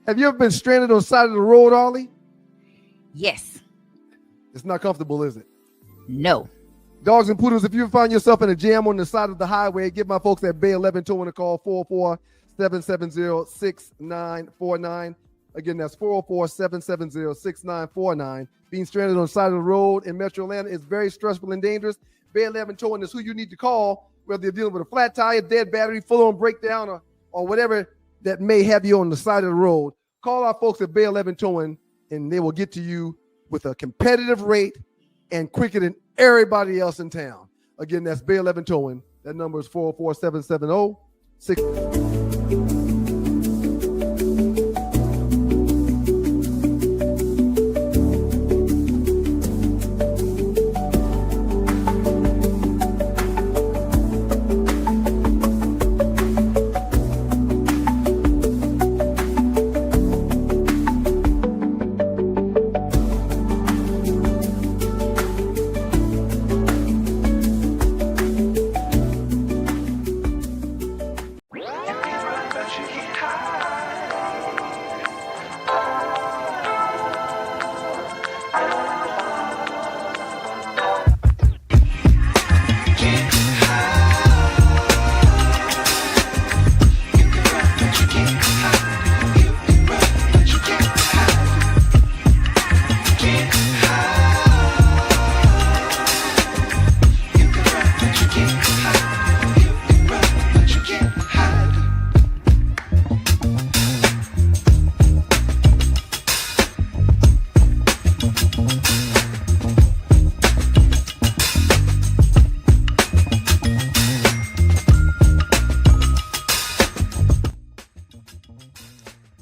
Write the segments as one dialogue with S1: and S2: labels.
S1: Have you ever been stranded on the side of the road, Ollie?
S2: Yes.
S1: It's not comfortable, is it?
S2: No.
S1: Dogs and poodles, if you find yourself in a jam on the side of the highway, give my folks at Bay 11 Towing a call, 404-770-6949. Again, that's 404-770-6949. Being stranded on the side of the road in Metro Atlanta is very stressful and dangerous. Bay 11 Towing is who you need to call, whether you're dealing with a flat tire, dead battery, full-on breakdown, or whatever that may have you on the side of the road. Call our folks at Bay 11 Towing, and they will get to you with a competitive rate and quicker than everybody else in town. Again, that's Bay 11 Towing. That number is 404-770-6.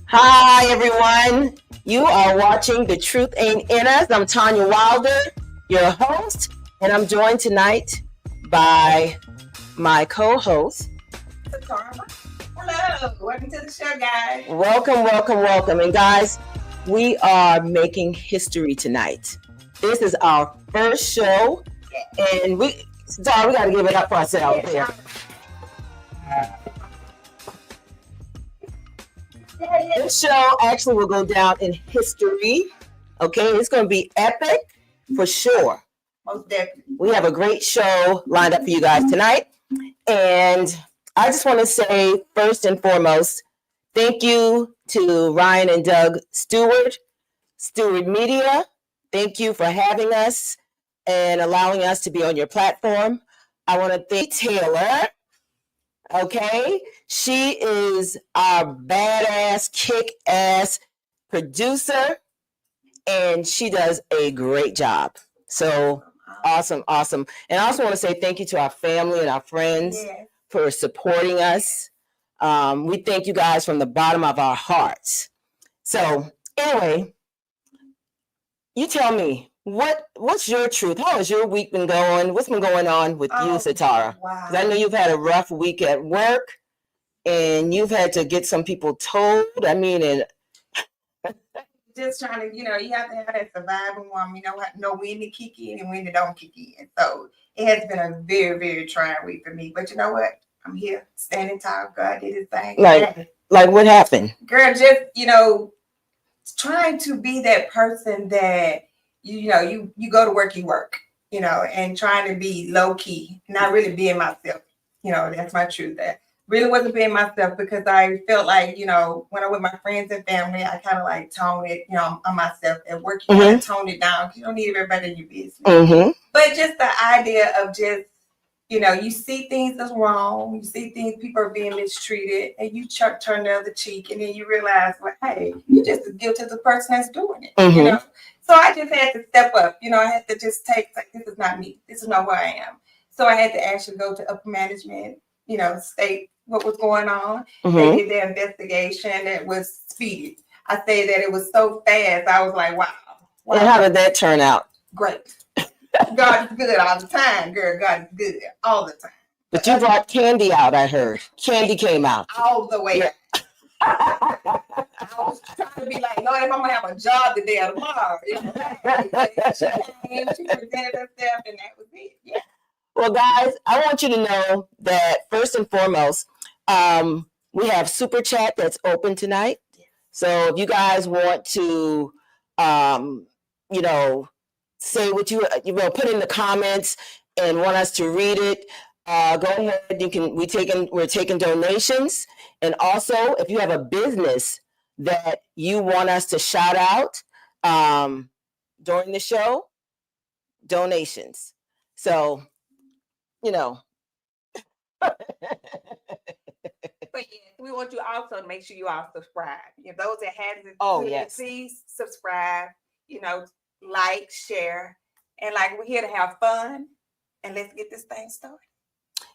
S3: Hi, everyone. You are watching The Truth Ain't In Us. I'm Tanya Wilder, your host, and I'm joined tonight by my co-host.
S4: Hello. Welcome to the show, guys.
S3: Welcome. And guys, we are making history tonight. This is our first show, and we got to give it up for ourselves here. This show actually will go down in history. Okay, it's going to be epic for sure.
S4: Most definitely.
S3: We have a great show lined up for you guys tonight. And I just want to say, first and foremost, thank you to Ryan and Doug Stewart Media. Thank you for having us and allowing us to be on your platform. I want to thank Taylor. Okay, she is our badass, kick-ass producer, and she does a great job. So awesome. And I also want to say thank you to our family and our friends for supporting us. We thank you guys from the bottom of our hearts. So anyway, you tell me, what's your truth? How has your week been going? What's been going on with you, Satara?
S4: Wow.
S3: Because I know you've had a rough week at work, and you've had to get some people told. I mean, and
S4: just trying to, you have to have that surviving one. Know when to kick in and when to don't kick in. So it has been a very, very trying week for me. But you know what? I'm here, standing tall. God did his thing.
S3: Like what happened?
S4: Girl, just, trying to be that person that, you go to work, you work, and trying to be low key, not really being myself. That's my truth. That really wasn't being myself because I felt like, when I'm with my friends and family, I kind of like tone it, on myself. At work, you kind of tone it down because you don't need everybody in your business.
S3: Mm-hmm.
S4: But just the idea of just, you see things that's wrong, you see things people are being mistreated, and you turn the other cheek, and then you realize, well, hey, you just as guilty as the person that's doing it.
S3: Mm-hmm.
S4: So I just had to step up. I had to just take, this is not me. This is not who I am. So I had to actually go to upper management, state what was going on.
S3: Mm-hmm.
S4: They did their investigation. It was speedy. I say that it was so fast. I was like, wow.
S3: And how did that turn out?
S4: Great. God is good all the time, girl. God is good all the time.
S3: But you brought candy out, I heard. Candy came out.
S4: All the way.
S3: Yeah.
S4: I was trying to be like, Lord, if I'm going to have a job today or tomorrow. She presented herself, and that was it. Yeah.
S3: Well, guys, I want you to know that first and foremost, we have Super Chat that's open tonight. So if you guys want to, you know, say what you know, put in the comments and want us to read it, go ahead. You can. We're taking donations, and also if you have a business that you want us to shout out during the show, donations. So, you know.
S4: But yeah, we want you also to make sure you all subscribe. You know, those that haven't,
S3: Yes,
S4: please subscribe. You know, like, share, and like we're here to have fun. And let's get this thing started.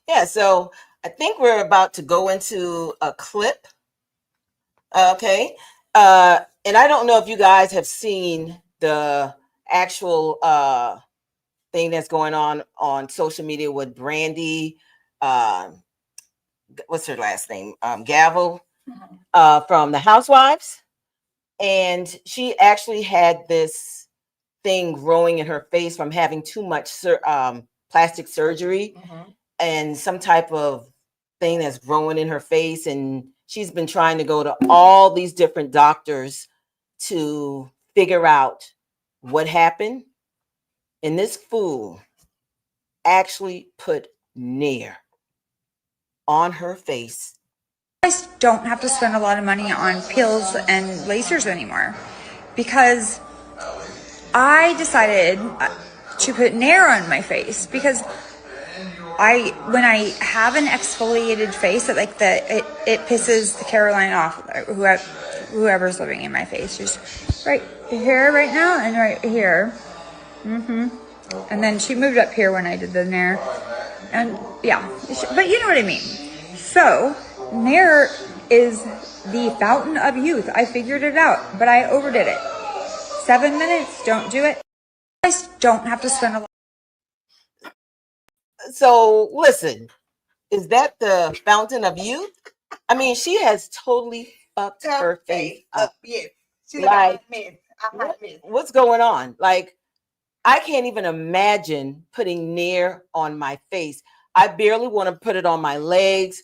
S3: Yeah. So I think we're about to go into a clip. Okay. And I don't know if you guys have seen the actual thing that's going on social media with Brandy. What's her last name? Gavel, from the Housewives. And she actually had this thing growing in her face from having too much plastic surgery, and some type of thing that's growing in her face. And she's been trying to go to all these different doctors to figure out what happened. And this fool actually put Nair on her face.
S5: Guys don't have to spend a lot of money on pills and lasers anymore, because I decided to put Nair on my face, because when I have an exfoliated face, it pisses the Caroline off, whoever's living in my face. She's right here right now and right here. And then she moved up here when I did the Nair. And yeah, but you know what I mean. So Nair is the fountain of youth. I figured it out, but I overdid it. 7 minutes, don't do it. You guys don't have to spend a lot.
S3: So listen, is that the fountain of youth? I mean, she has totally fucked her face up.
S4: Yes. She's
S3: like,
S4: a
S3: what's going on? Like, I can't even imagine putting Nair on my face. I barely want to put it on my legs.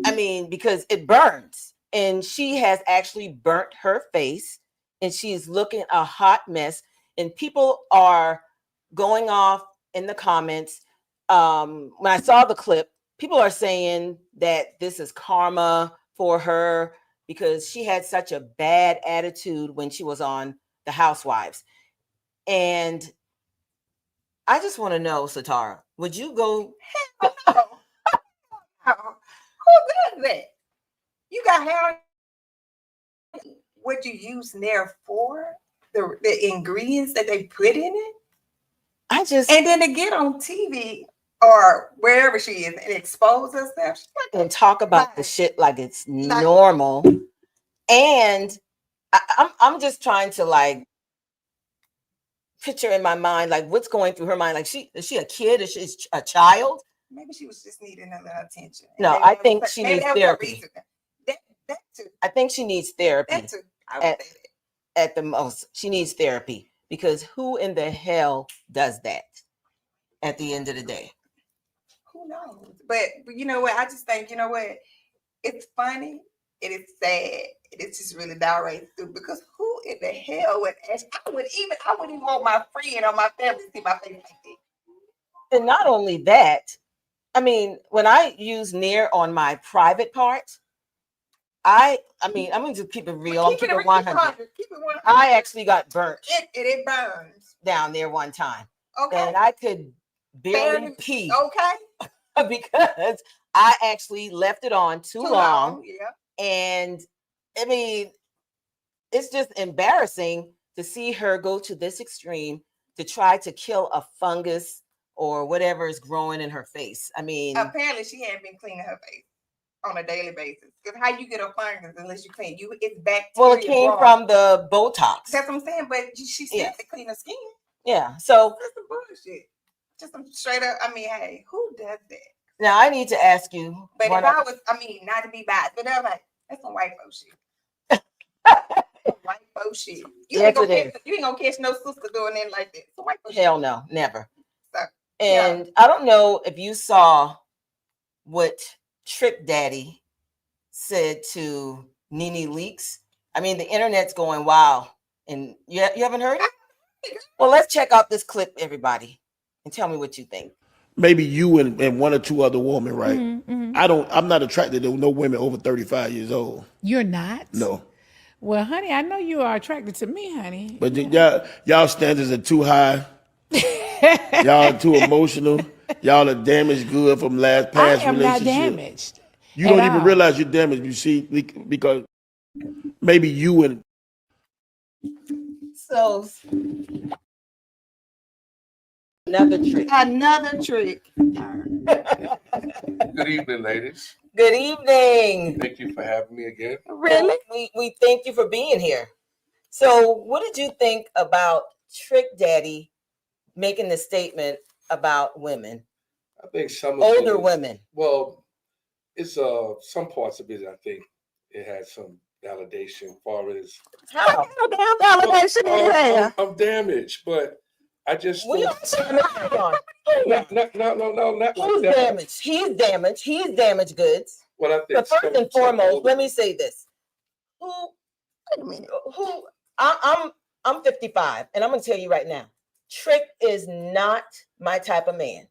S3: I mean, because it burns. And she has actually burnt her face, and she's looking a hot mess. And people are going off in the comments. When I saw the clip, people are saying that this is karma for her because she had such a bad attitude when she was on the Housewives. And I just want to know, Satara, would you go?
S4: Who does that? You got hair. What you use Nair for? The ingredients that they put in it? And then to get on TV or wherever she is and expose herself
S3: and talk about the shit like it's normal. And I'm just trying to like picture in my mind like what's going through her mind. Like, is she a kid? Is she a child?
S4: Maybe she was just needing a little attention.
S3: No, I think she needs therapy.
S4: That too.
S3: I think she needs therapy.
S4: That too.
S3: At the most, she needs therapy, because who in the hell does that at the end of the day?
S4: Who knows? But you know what? I just think, you know what? It's funny. It is sad. It's just really downright stupid, because who in the hell would ask? I wouldn't even want my friend or my family to see my face like that.
S3: And not only that, I mean, when I use Nair on my private part, I mean, I'm going to keep it real. Keep it 100. Keep it 100. I actually got burnt.
S4: It burns
S3: down there one time.
S4: Okay.
S3: And I could barely pee.
S4: Okay.
S3: Because I actually left it on too long.
S4: Yeah.
S3: And I mean, it's just embarrassing to see her go to this extreme to try to kill a fungus or whatever is growing in her face. I mean,
S4: apparently she hadn't been cleaning her face on a daily basis. Because how you get a fungus unless you clean? It's bacteria.
S3: Well, it came from the Botox.
S4: That's what I'm saying. But she still has to clean her skin.
S3: Yeah. So
S4: that's some bullshit. Just some straight up. I mean, hey, who does that?
S3: Now I need to ask you.
S4: But if I was, I mean, not to be biased, but I'm like, that's some white folks shit. White folks shit. You ain't gonna catch no sister doing it like that. So white folks
S3: Hell no, never.
S4: So,
S3: and I don't know if you saw what Trick Daddy said to Nene Leakes I mean, the internet's going wild. And you haven't heard it? Well, let's check out this clip, everybody, and tell me what you think.
S6: Maybe you and one or two other women, right? I'm not attracted to no women over 35 years old.
S7: You're not?
S6: No.
S7: Well, honey, I know you are attracted to me, honey.
S6: But y'all standards are too high. Y'all are too emotional. Y'all are damaged good from past
S7: I am
S6: relationship.
S7: not damaged.
S6: You don't even realize you're damaged, you see, because maybe you and...
S3: So, another trick.
S8: Good evening, ladies.
S3: Good evening.
S8: Thank you for having me again.
S3: Really? We thank you for being here. So, what did you think about Trick Daddy making the statement about women?
S8: I think some of
S3: Older women.
S8: Well, it's some parts of it. I think it has some validation. As far as
S3: How? Damn validation in there.
S8: I'm damaged, but I just
S3: We all damaged.
S8: no. Not
S3: Who's
S8: like that.
S3: damaged? He's damaged. He's damaged goods.
S8: Well, I think
S3: But first and foremost, let me say this: wait
S2: a minute.
S3: I'm 55, and I'm gonna tell you right now, Trick is not my type of man.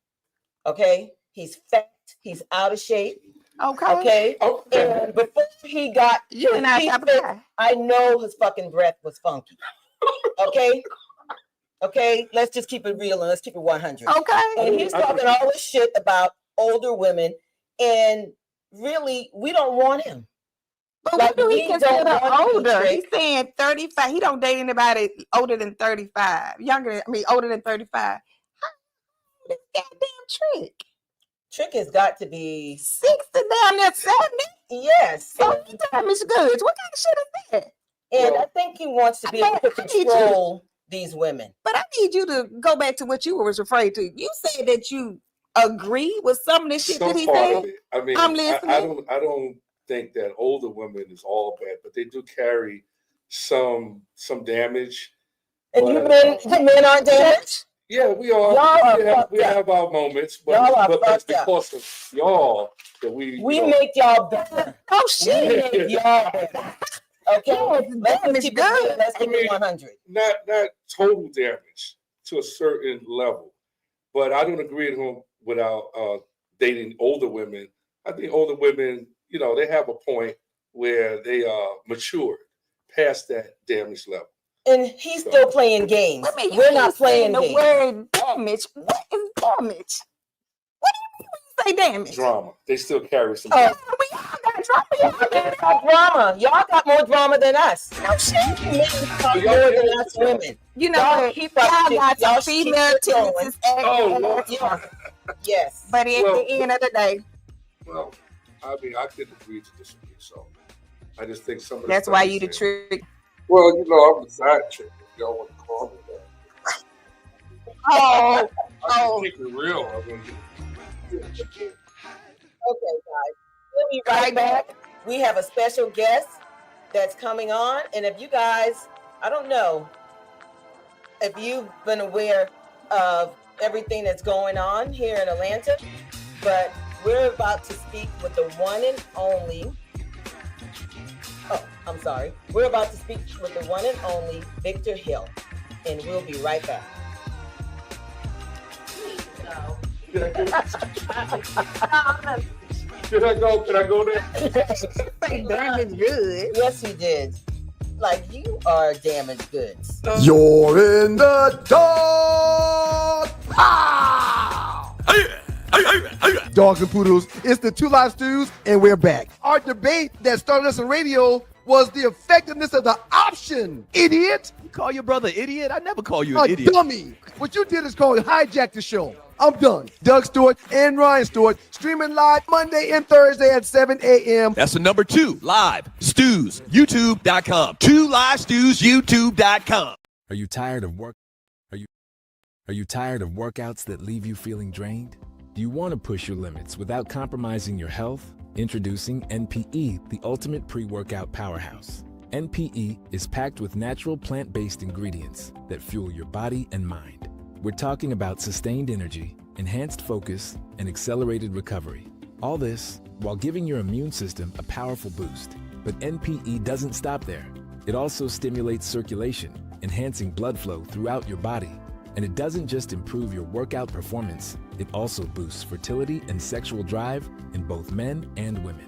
S3: Okay, he's fat. He's out of shape. Okay. And before he got, I know his fucking breath was funky. Okay. Okay. Let's just keep it real and let's keep it 100.
S2: Okay.
S3: And he's talking all this shit about older women, and really, we don't want him.
S2: But
S3: Like,
S2: what do he
S3: we don't
S2: consider
S3: want
S2: older?
S3: to be
S2: He's saying 35. He don't date anybody older than 35. Older than 35. This goddamn Trick.
S3: Trick has got to be
S2: 60 down there, 70.
S3: Yes.
S2: So he damaged goods. What kind of shit is that?
S3: And I think he wants to be able to control these women.
S2: But I need you to go back to what you was afraid to. You said that you agree with some of the shit that he said.
S8: I mean,
S2: I'm listening.
S8: I don't think that older women is all bad, but they do carry some damage.
S3: And
S8: But,
S3: you men aren't damaged?
S8: Yeah, we are.
S3: Y'all are
S8: We have our moments, but
S3: Y'all are
S8: it's
S3: fucked up.
S8: because of y'all that we
S3: make y'all better.
S2: Oh
S3: We
S2: shit.
S3: make y'all better. Okay, let's keep it. Let's keep it 100.
S8: not total damage to a certain level, but I don't agree with him without dating older women. I think older women, they have a point where they are matured past that damage level.
S3: And he's still playing games. We're not playing
S2: the
S3: games.
S2: word damage. What is damage? What do you mean when you say damage?
S8: Drama. They still carry some.
S3: Oh,
S2: We all got drama.
S3: y'all got drama. Y'all got more drama than us.
S2: No shit.
S3: Men got more than us women.
S2: You know
S3: Y'all
S2: what?
S3: keep up
S2: Y'all got
S3: y'all
S2: some
S3: keep
S2: female
S3: it going.
S2: tendencies.
S8: Oh, Lord.
S3: Yes.
S2: But at
S8: Well-
S2: the end of the day,
S8: Well, I mean, I could agree to disagree. So I just think some of the
S2: that's
S8: stuff
S2: why
S8: he's
S2: you the
S8: saying-
S2: trick.
S8: Well, I'm the side chick. If y'all want to call me that.
S2: Oh,
S8: I can keep it real. I mean,
S3: Okay, guys. We'll be right back. We have a special guest that's coming on. And if you guys, I don't know if you've been aware of everything that's going on here in Atlanta, but we're about to speak with the one and only. Oh, I'm sorry. We're about to speak with the one and only Victor Hill. And we'll be right back.
S8: Can I go there?
S2: damage good.
S3: Yes, you did. Like, you are damaged goods.
S1: You're in the dark. Pow! Dogs and poodles, it's the Two Live Stews, and we're back. Our debate that started us on radio was the effectiveness of the option, idiot.
S9: You call your brother idiot? I never call you
S1: A
S9: an idiot.
S1: dummy. What you did is called hijack the show. I'm done. Doug Stewart and Ryan Stewart streaming live Monday and Thursday at 7 a.m.
S9: That's the number 2 live stews, youtube.com. 2 live stews, youtube.com.
S10: Are you tired of work? Are you tired of workouts that leave you feeling drained? Do you want to push your limits without compromising your health? Introducing NPE, the ultimate pre-workout powerhouse. NPE is packed with natural plant-based ingredients that fuel your body and mind. We're talking about sustained energy, enhanced focus, and accelerated recovery. All this while giving your immune system a powerful boost. But NPE doesn't stop there. It also stimulates circulation, enhancing blood flow throughout your body. And it doesn't just improve your workout performance, it also boosts fertility and sexual drive in both men and women.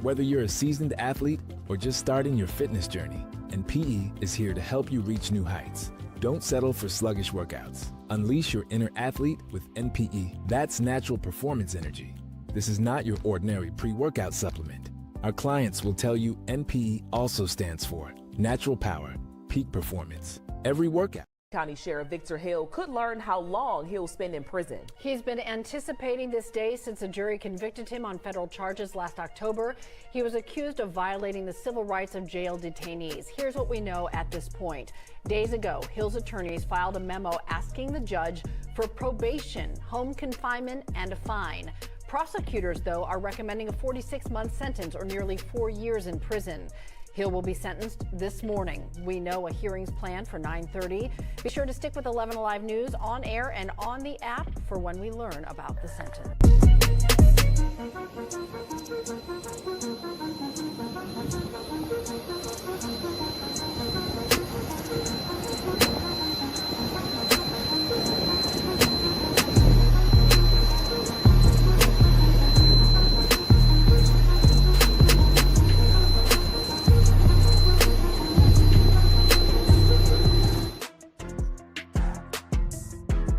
S10: Whether you're a seasoned athlete or just starting your fitness journey, NPE is here to help you reach new heights. Don't settle for sluggish workouts. Unleash your inner athlete with NPE. That's natural performance energy. This is not your ordinary pre-workout supplement. Our clients will tell you NPE also stands for natural power, peak performance. Every workout.
S11: County Sheriff Victor Hill could learn how long he'll spend in prison.
S12: He's been anticipating this day since a jury convicted him on federal charges last October. He was accused of violating the civil rights of jail detainees. Here's what we know at this point. Days ago, Hill's attorneys filed a memo asking the judge for probation, home confinement, and a fine. Prosecutors, though, are recommending a 46-month sentence or nearly 4 years in prison. Hill will be sentenced this morning. We know a hearing's planned for 9:30. Be sure to stick with 11 Alive News on air and on the app for when we learn about the sentence.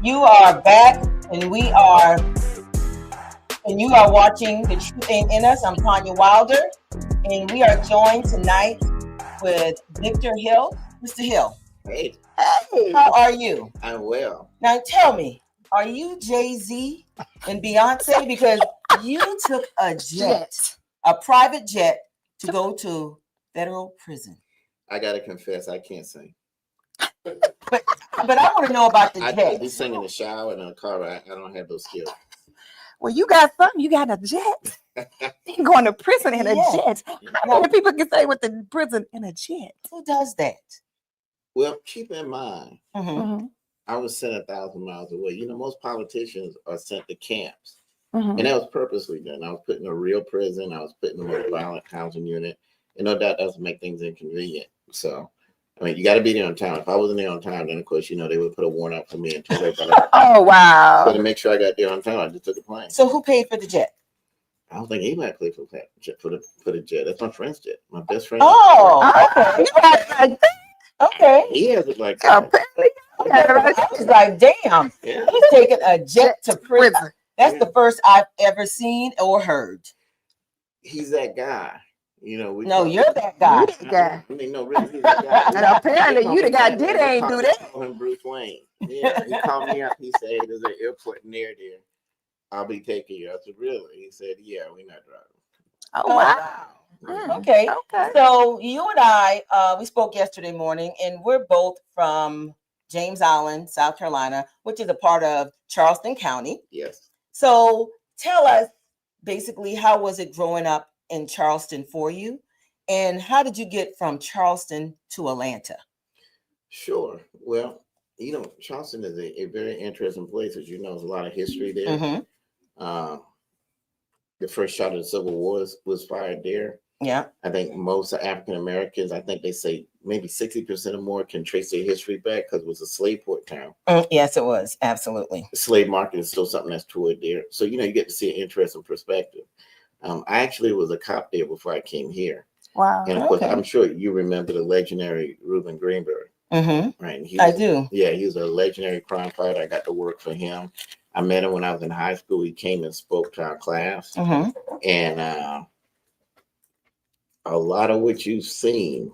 S3: You are back, and you are watching The Truth Ain't in Us. I'm Tanya Wilder, and we are joined tonight with Victor Hill. Mr. Hill.
S13: Hey.
S3: Hey. How are you?
S13: I'm well.
S3: Now tell me, are you Jay-Z and Beyonce? Because you took a jet, a private jet, to go to federal prison.
S13: I gotta confess, I can't sing.
S3: But I want to know about the jet.
S13: I be singing in the shower and in the car. I don't have those skills.
S2: Well, you got something. You got a jet. You going to prison in a jet. How many people can say with the prison in a jet?
S3: Who does that?
S13: Well, keep in mind, I was sent 1,000 miles away. You know, most politicians are sent to camps. And that was purposely done. I was put in a real prison. I was put in a most violent housing unit. And no doubt that doesn't make things inconvenient. So, I mean, you got to be there on time. If I wasn't there on time, then of course, you know, they would put a warrant out for me and told everybody.
S2: Oh, wow.
S13: So to make sure I got there on time, I just took a plane.
S3: So who paid for the jet?
S13: I don't think anybody paid for the jet. That's my friend's jet. My best friend.
S3: Oh, okay. Okay.
S13: He has it like that.
S3: I was like, damn, he's taking a jet to prison. That's the first I've ever seen or heard.
S13: He's that guy. You know,
S3: you're that guy.
S2: You the guy.
S13: I mean, no, really, he's that guy.
S2: And apparently you the guy did ain't do that.
S13: Call him Bruce Wayne. Yeah, he called me up. He said, "Hey, there's an airport near there. I'll be taking you." I said, "Really?" He said, "Yeah, we're not driving."
S2: Oh, wow.
S3: Okay. So you and I, we spoke yesterday morning, and we're both from James Island, South Carolina, which is a part of Charleston County.
S13: Yes.
S3: So tell us basically, how was it growing up in Charleston for you? And how did you get from Charleston to Atlanta?
S13: Sure. Well, you know, Charleston is a very interesting place. As you know, there's a lot of history there. The first shot of the Civil War was fired there.
S3: Yeah.
S13: I think most African Americans, I think they say maybe 60% or more can trace their history back because it was a slave port town.
S3: Yes, it was. Absolutely.
S13: The slave market is still something that's toured there. So, you know, you get to see an interesting perspective. I actually was a cop there before I came here.
S2: Wow.
S13: And of course, I'm sure you remember the legendary Reuben Greenberg. Right.
S3: I do.
S13: Yeah, he was a legendary crime fighter. I got to work for him. I met him when I was in high school. He came and spoke to our class. And a lot of what you've seen,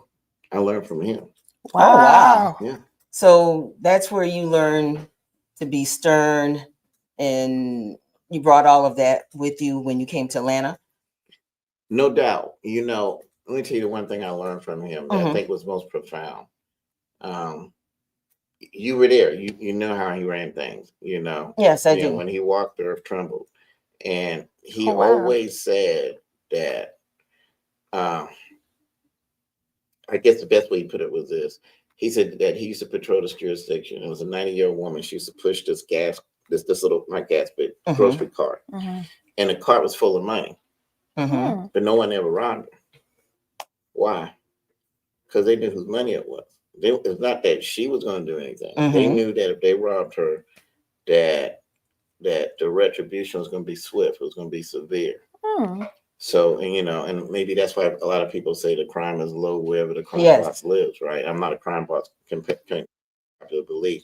S13: I learned from him.
S3: Wow.
S13: Yeah.
S3: So that's where you learn to be stern, and you brought all of that with you when you came to Atlanta?
S13: No doubt. You know, let me tell you the one thing I learned from him that I think was most profound. You were there. You know how he ran things, you know.
S3: Yes, I do.
S13: When he walked, the earth trembled. And he always said that, I guess the best way he put it was this. He said that he used to patrol this jurisdiction. It was a 90-year-old woman. She used to push this little, not gas, but grocery cart. And the cart was full of money. But no one ever robbed her. Why? because they knew whose money it was. It's not that she was going to do anything.
S3: Mhm.
S13: They knew that if they robbed her, that the retribution was going to be swift. It was going to be severe. So, and and maybe that's why a lot of people say the crime is low wherever the crime boss lives, right? I'm not a crime boss, popular belief.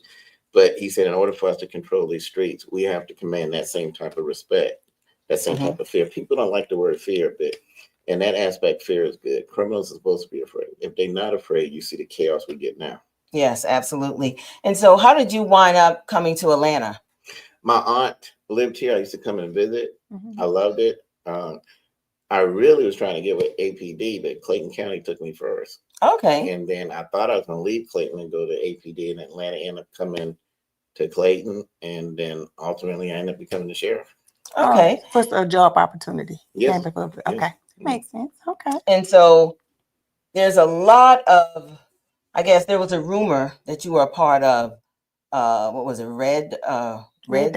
S13: But he said, in order for us to control these streets, we have to command that same type of respect, that same type of fear. People don't like the word fear a bit. In that aspect, fear is good. Criminals are supposed to be afraid. If they're not afraid, you see the chaos we get now.
S3: Yes, absolutely. And so how did you wind up coming to Atlanta?
S13: My aunt lived here. I used to come and visit. I loved it. I really was trying to get with APD, but Clayton County took me first.
S3: Okay.
S13: And then I thought I was going to leave Clayton and go to APD in Atlanta, end up coming to Clayton, and then ultimately I ended up becoming the sheriff.
S3: Okay.
S2: First a job opportunity.
S13: Yes.
S2: Okay. Makes sense. Okay.
S3: And so there's a lot of, I guess there was a rumor that you were a part of, what was it, Red Dog?
S13: Yeah.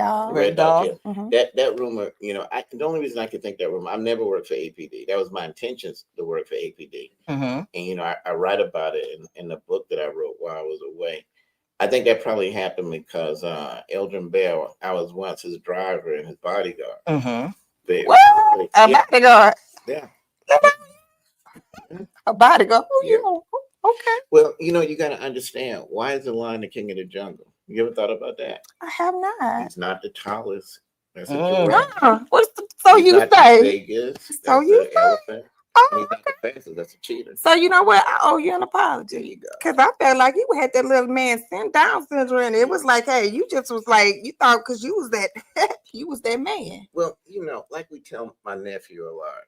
S13: That rumor, the only reason I could think that rumor, I've never worked for APD. That was my intentions to work for APD. And, I write about it in the book that I wrote while I was away. I think that probably happened because Eldrin Bell, I was once his driver and his bodyguard.
S2: What? A bodyguard?
S13: Yeah.
S2: A bodyguard?
S13: Yeah.
S2: Okay.
S13: Well, you got to understand, why is the lion the king of the jungle? You ever thought about that?
S2: I have not.
S13: He's not the tallest. That's a
S2: so
S13: he's
S2: you
S13: not
S2: say?
S13: The biggest.
S2: So
S13: That's
S2: you
S13: an
S2: say?
S13: elephant.
S2: Oh,
S13: and he's not the fastest. That's a cheetah.
S2: So you know what? I owe you an apology.
S13: There you go.
S2: Because I felt like you had that little man Down syndrome, and it was like, hey, you just was like, you thought because you was that you was that man.
S13: Well, like we tell my nephew a lot,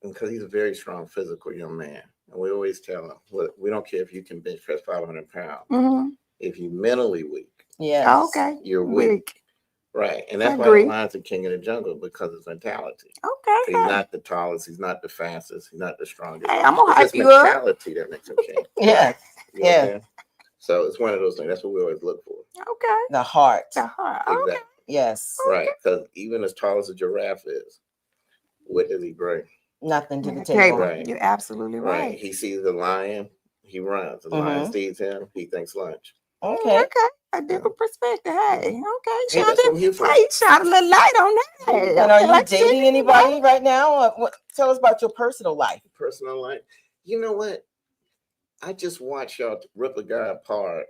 S13: because he's a very strong physical young man. And we always tell him, well, we don't care if you can bench press 500 pounds. If you're mentally weak,
S2: Okay.
S13: you're weak. Right. And that's why the lion's the king of the jungle, because of his mentality.
S2: Okay.
S13: He's not the tallest, he's not the fastest, he's not the strongest.
S2: Hey, I'm gonna hype
S13: it's his
S2: you up.
S13: mentality that makes him king.
S3: Yes.
S13: Okay? So it's one of those things. That's what we always look for.
S2: Okay.
S3: The heart.
S13: Exactly.
S2: Okay.
S3: Yes.
S13: Right. Because even as tall as a giraffe is, what does he bring?
S3: Nothing to the table.
S13: Right.
S2: You're absolutely right.
S13: He sees the lion, he runs. The lion sees him, he thinks lunch.
S3: Okay.
S2: A different perspective. Hey, okay.
S13: Hey, that's what I'm here for.
S2: You shot a little light on that.
S3: And are you dating anybody right now? Tell us about your personal life.
S13: Personal life? You know what? I just watched y'all rip a guy apart.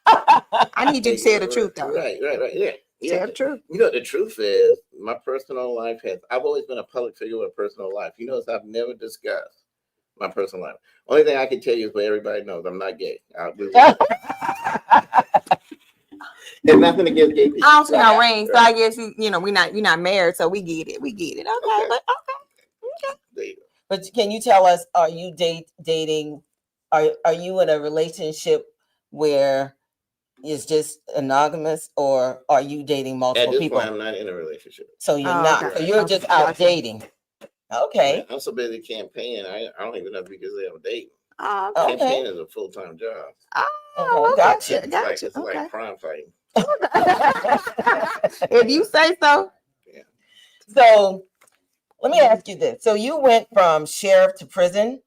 S2: I need you to tell the truth, though.
S13: Right. Yeah.
S2: Tell the truth.
S13: The truth is, my personal life I've always been a public figure with a personal life. I've never discussed my personal life. Only thing I can tell you is what everybody knows. I'm not gay. There's nothing against gay people.
S2: I don't see no ring, so I guess we're not married, so we get it. Okay, but okay.
S3: But can you tell us, are you dating? Are you in a relationship where it's just monogamous, or are you dating multiple people?
S13: At this point, I'm not in a relationship.
S3: So you're not.
S2: Okay.
S3: So you're just out dating. Okay.
S13: I'm so busy campaigning. I don't even know if you can say I'm dating.
S2: Okay.
S13: Campaigning is a full-time job.
S2: Oh,
S3: gotcha.
S13: It's like crime fighting.
S2: If you say so.
S13: Yeah.
S3: So let me ask you this. So you went from sheriff to prison,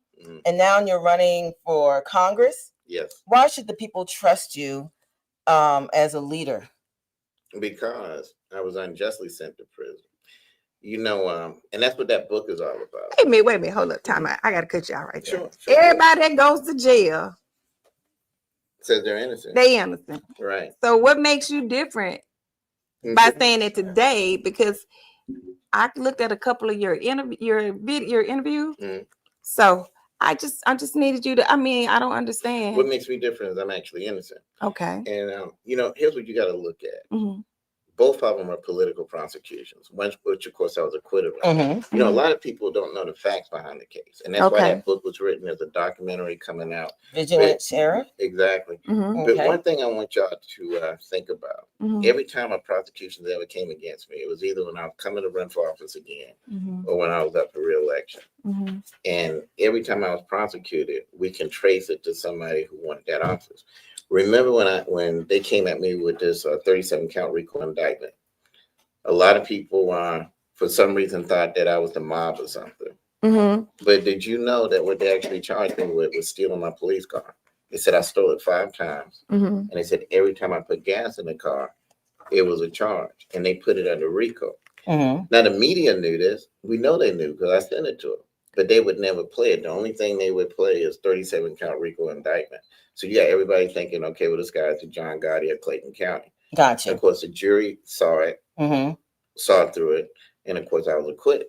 S3: and now you're running for Congress.
S13: Yes.
S3: Why should the people trust you as a leader?
S13: Because I was unjustly sent to prison. And that's what that book is all about.
S2: Wait a minute. Hold up. Time out. I got to cut you out right there.
S13: Sure.
S2: Everybody that goes to jail
S13: says they're innocent.
S2: They innocent.
S13: Right.
S2: So what makes you different by saying it today? Because I looked at a couple of your interviews. So I just needed you to. I don't understand.
S13: What makes me different is I'm actually innocent.
S2: Okay.
S13: And here's what you got to look at. Both of them are political prosecutions, which of course I was acquitted of. A lot of people don't know the facts behind the case. And that's why that book was written as a documentary coming out.
S3: Vigilant Sheriff?
S13: Exactly. But one thing I want y'all to think about, every time a prosecution ever came against me, it was either when I was coming to run for office again or when I was up for re-election. And every time I was prosecuted, we can trace it to somebody who wanted that office. Remember when they came at me with this 37 count RICO indictment? A lot of people, for some reason, thought that I was the mob or something.
S3: Mm-hmm.
S13: But did you know that what they actually charged me with was stealing my police car? They said I stole it 5 times.
S3: Mm-hmm.
S13: And they said every time I put gas in the car, it was a charge. And they put it under RICO.
S3: Mm-hmm.
S13: Now, the media knew this. We know they knew because I sent it to them. But they would never play it. The only thing they would play is 37 count RICO indictment. So you got everybody thinking, okay, well, this guy's the John Gotti of Clayton County.
S3: Gotcha.
S13: Of course, the jury saw it, saw through it, and of course, I was acquitted.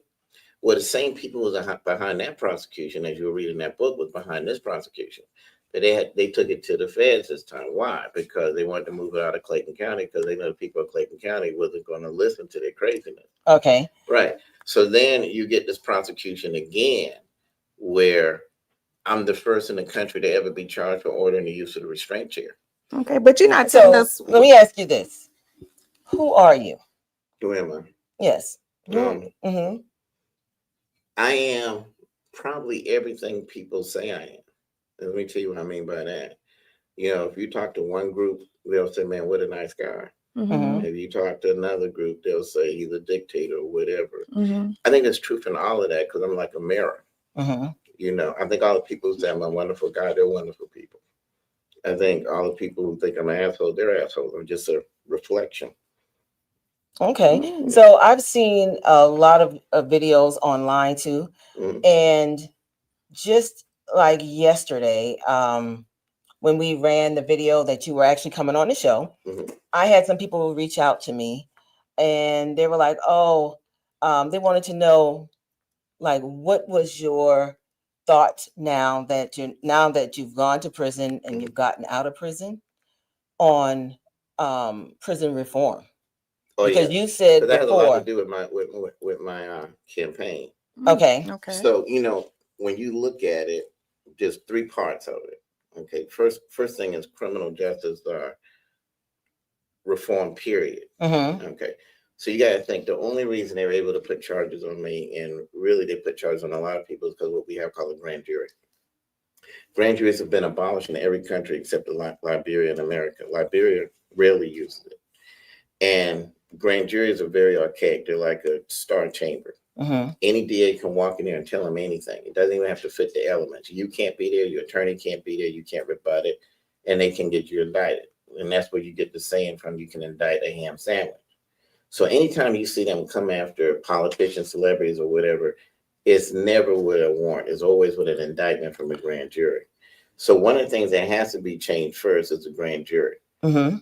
S13: Well, the same people who was behind that prosecution, as you were reading that book, was behind this prosecution. But they took it to the feds this time. Why? Because they wanted to move it out of Clayton County because they know the people of Clayton County wasn't going to listen to their craziness.
S3: Okay.
S13: Right. So then you get this prosecution again, where I'm the first in the country to ever be charged for ordering the use of the restraint chair.
S2: Okay, but you're not telling us.
S3: Let me ask you this: who are you?
S13: Who am I?
S3: Yes.
S13: I am probably everything people say I am. Let me tell you what I mean by that. You know, if you talk to one group, they'll say, man, what a nice guy.
S3: Mm-hmm.
S13: If you talk to another group, they'll say he's a dictator or whatever.
S3: Mm-hmm.
S13: I think there's truth in all of that because I'm like a mirror.
S3: Mm-hmm.
S13: You know, I think all the people who say I'm a wonderful guy, they're wonderful people. I think all the people who think I'm an asshole, they're assholes. I'm just a reflection.
S3: Okay. So I've seen a lot of videos online too. And just like yesterday, when we ran the video that you were actually coming on the show, I had some people reach out to me and they were like, oh, they wanted to know, like, what was your thought now that you've gone to prison and you've gotten out of prison on prison reform?
S13: Oh,
S3: because you said
S13: that has a lot
S3: before.
S13: to do with my campaign.
S3: Okay.
S13: So, you know, when you look at it, there's 3 parts of it. Okay. First thing is criminal justice reform, period. Okay. So you got to think the only reason they were able to put charges on me, and really they put charges on a lot of people, is because what we have called a grand jury. Grand juries have been abolished in every country except Liberia and America. Liberia rarely uses it. And grand juries are very archaic. They're like a star chamber. Any DA can walk in there and tell them anything. It doesn't even have to fit the elements. You can't be there. Your attorney can't be there. You can't rebut it. And they can get you indicted. And that's where you get the saying from, you can indict a ham sandwich. So anytime you see them come after politicians, celebrities, or whatever, it's never with a warrant. It's always with an indictment from a grand jury. So one of the things that has to be changed first is the grand jury.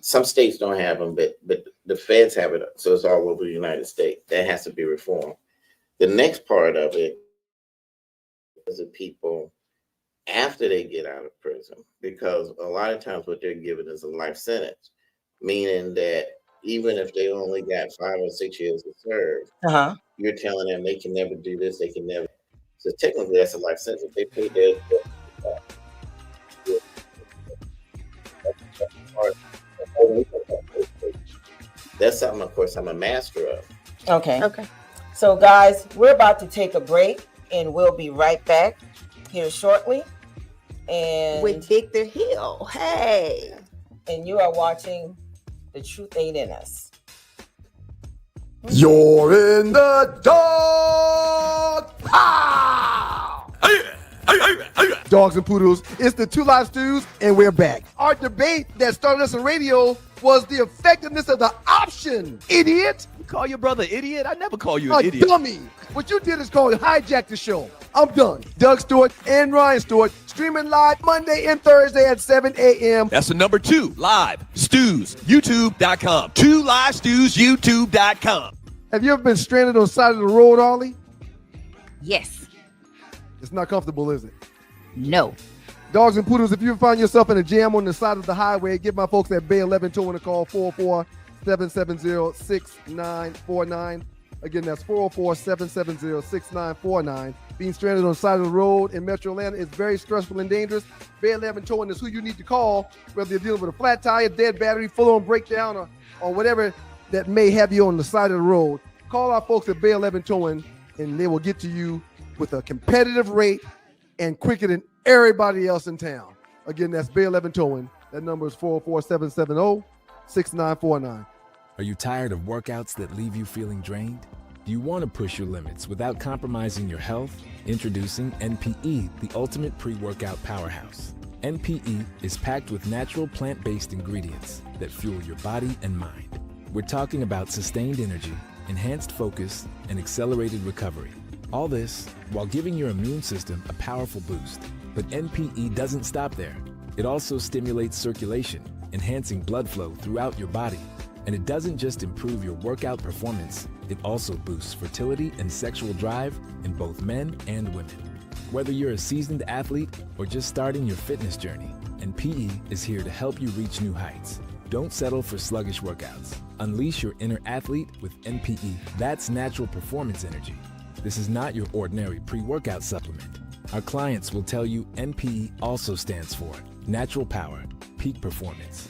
S13: Some states don't have them, but the feds have it. So it's all over the United States. That has to be reformed. The next part of it is the people after they get out of prison, because a lot of times what they're given is a life sentence, meaning that even if they only got 5 or 6 years to serve, you're telling them they can never do this, they can never. So technically, that's a life sentence. If they pay their that's something, of course, I'm a master of.
S3: Okay. So, guys, we're about to take a break, and we'll be right back here shortly. And
S2: with Victor Hill. Hey.
S3: And you are watching The Truth Ain't in Us.
S1: You're in the dark. Pow! Dogs and poodles, it's the Two Live Stews, and we're back. Our debate that started us on radio was the effectiveness of the option, idiot.
S9: You call your brother idiot? I never call you
S1: an
S9: idiot.
S1: Dummy. What you did is called hijack the show. I'm done. Doug Stewart and Ryan Stewart, streaming live Monday and Thursday at 7 a.m.
S9: That's the number 2 live stews, youtube.com. 2 live stews, youtube.com.
S1: Have you ever been stranded on the side of the road, Ollie?
S2: Yes.
S1: It's not comfortable, is it?
S2: No.
S1: Dogs and poodles, if you find yourself in a jam on the side of the highway, give my folks at Bay 11 Towing a call, 404-770-6949. Again, that's 404-770-6949. Being stranded on the side of the road in Metro Atlanta is very stressful and dangerous. Bay 11 Towing is who you need to call, whether you're dealing with a flat tire, dead battery, full-on breakdown, or whatever that may have you on the side of the road. Call our folks at Bay 11 Towing, and they will get to you with a competitive rate and quicker than everybody else in town. Again, that's Bay 11 Towing. That number is 404-770-6949.
S10: Are you tired of workouts that leave you feeling drained? Do you want to push your limits without compromising your health? Introducing NPE, the ultimate pre-workout powerhouse. NPE is packed with natural plant-based ingredients that fuel your body and mind. We're talking about sustained energy, enhanced focus, and accelerated recovery. All this while giving your immune system a powerful boost. But NPE doesn't stop there. It also stimulates circulation, enhancing blood flow throughout your body. And it doesn't just improve your workout performance, it also boosts fertility and sexual drive in both men and women. Whether you're a seasoned athlete or just starting your fitness journey, NPE is here to help you reach new heights. Don't settle for sluggish workouts. Unleash your inner athlete with NPE. That's natural performance energy. This is not your ordinary pre-workout supplement. Our clients will tell you NPE also stands for natural power, peak performance.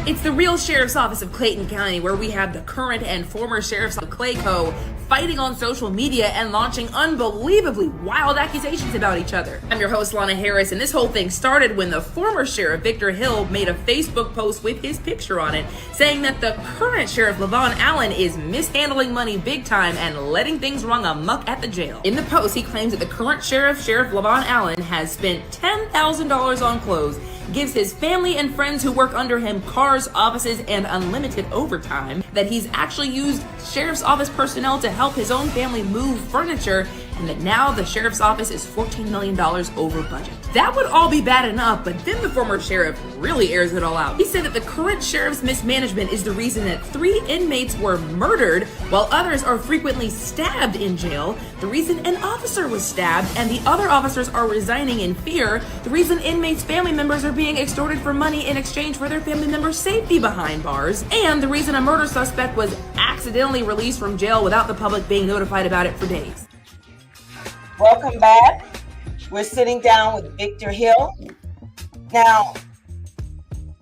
S14: It's the real Sheriff's Office of Clayton County, where we have the current and former sheriffs of Clayco fighting on social media and launching unbelievably wild accusations about each other. I'm your host, Lana Harris, and this whole thing started when the former sheriff, Victor Hill, made a Facebook post with his picture on it, saying that the current sheriff, Levon Allen, is mishandling money big time and letting things run amok at the jail. In the post, he claims that the current sheriff, Sheriff Levon Allen, has spent $10,000 on clothes, gives his family and friends who work under him cars, offices, and unlimited overtime, that he's actually used sheriff's office personnel to help his own family move furniture, and that now the sheriff's office is $14 million over budget. That would all be bad enough, but then the former sheriff really airs it all out. He said that the current sheriff's mismanagement is the reason that 3 inmates were murdered, while others are frequently stabbed in jail, the reason an officer was stabbed and the other officers are resigning in fear, the reason inmates' family members are being extorted for money in exchange for their family members' safety behind bars, and the reason a murder suspect was accidentally released from jail without the public being notified about it for days.
S3: Welcome back. We're sitting down with Victor Hill. Now,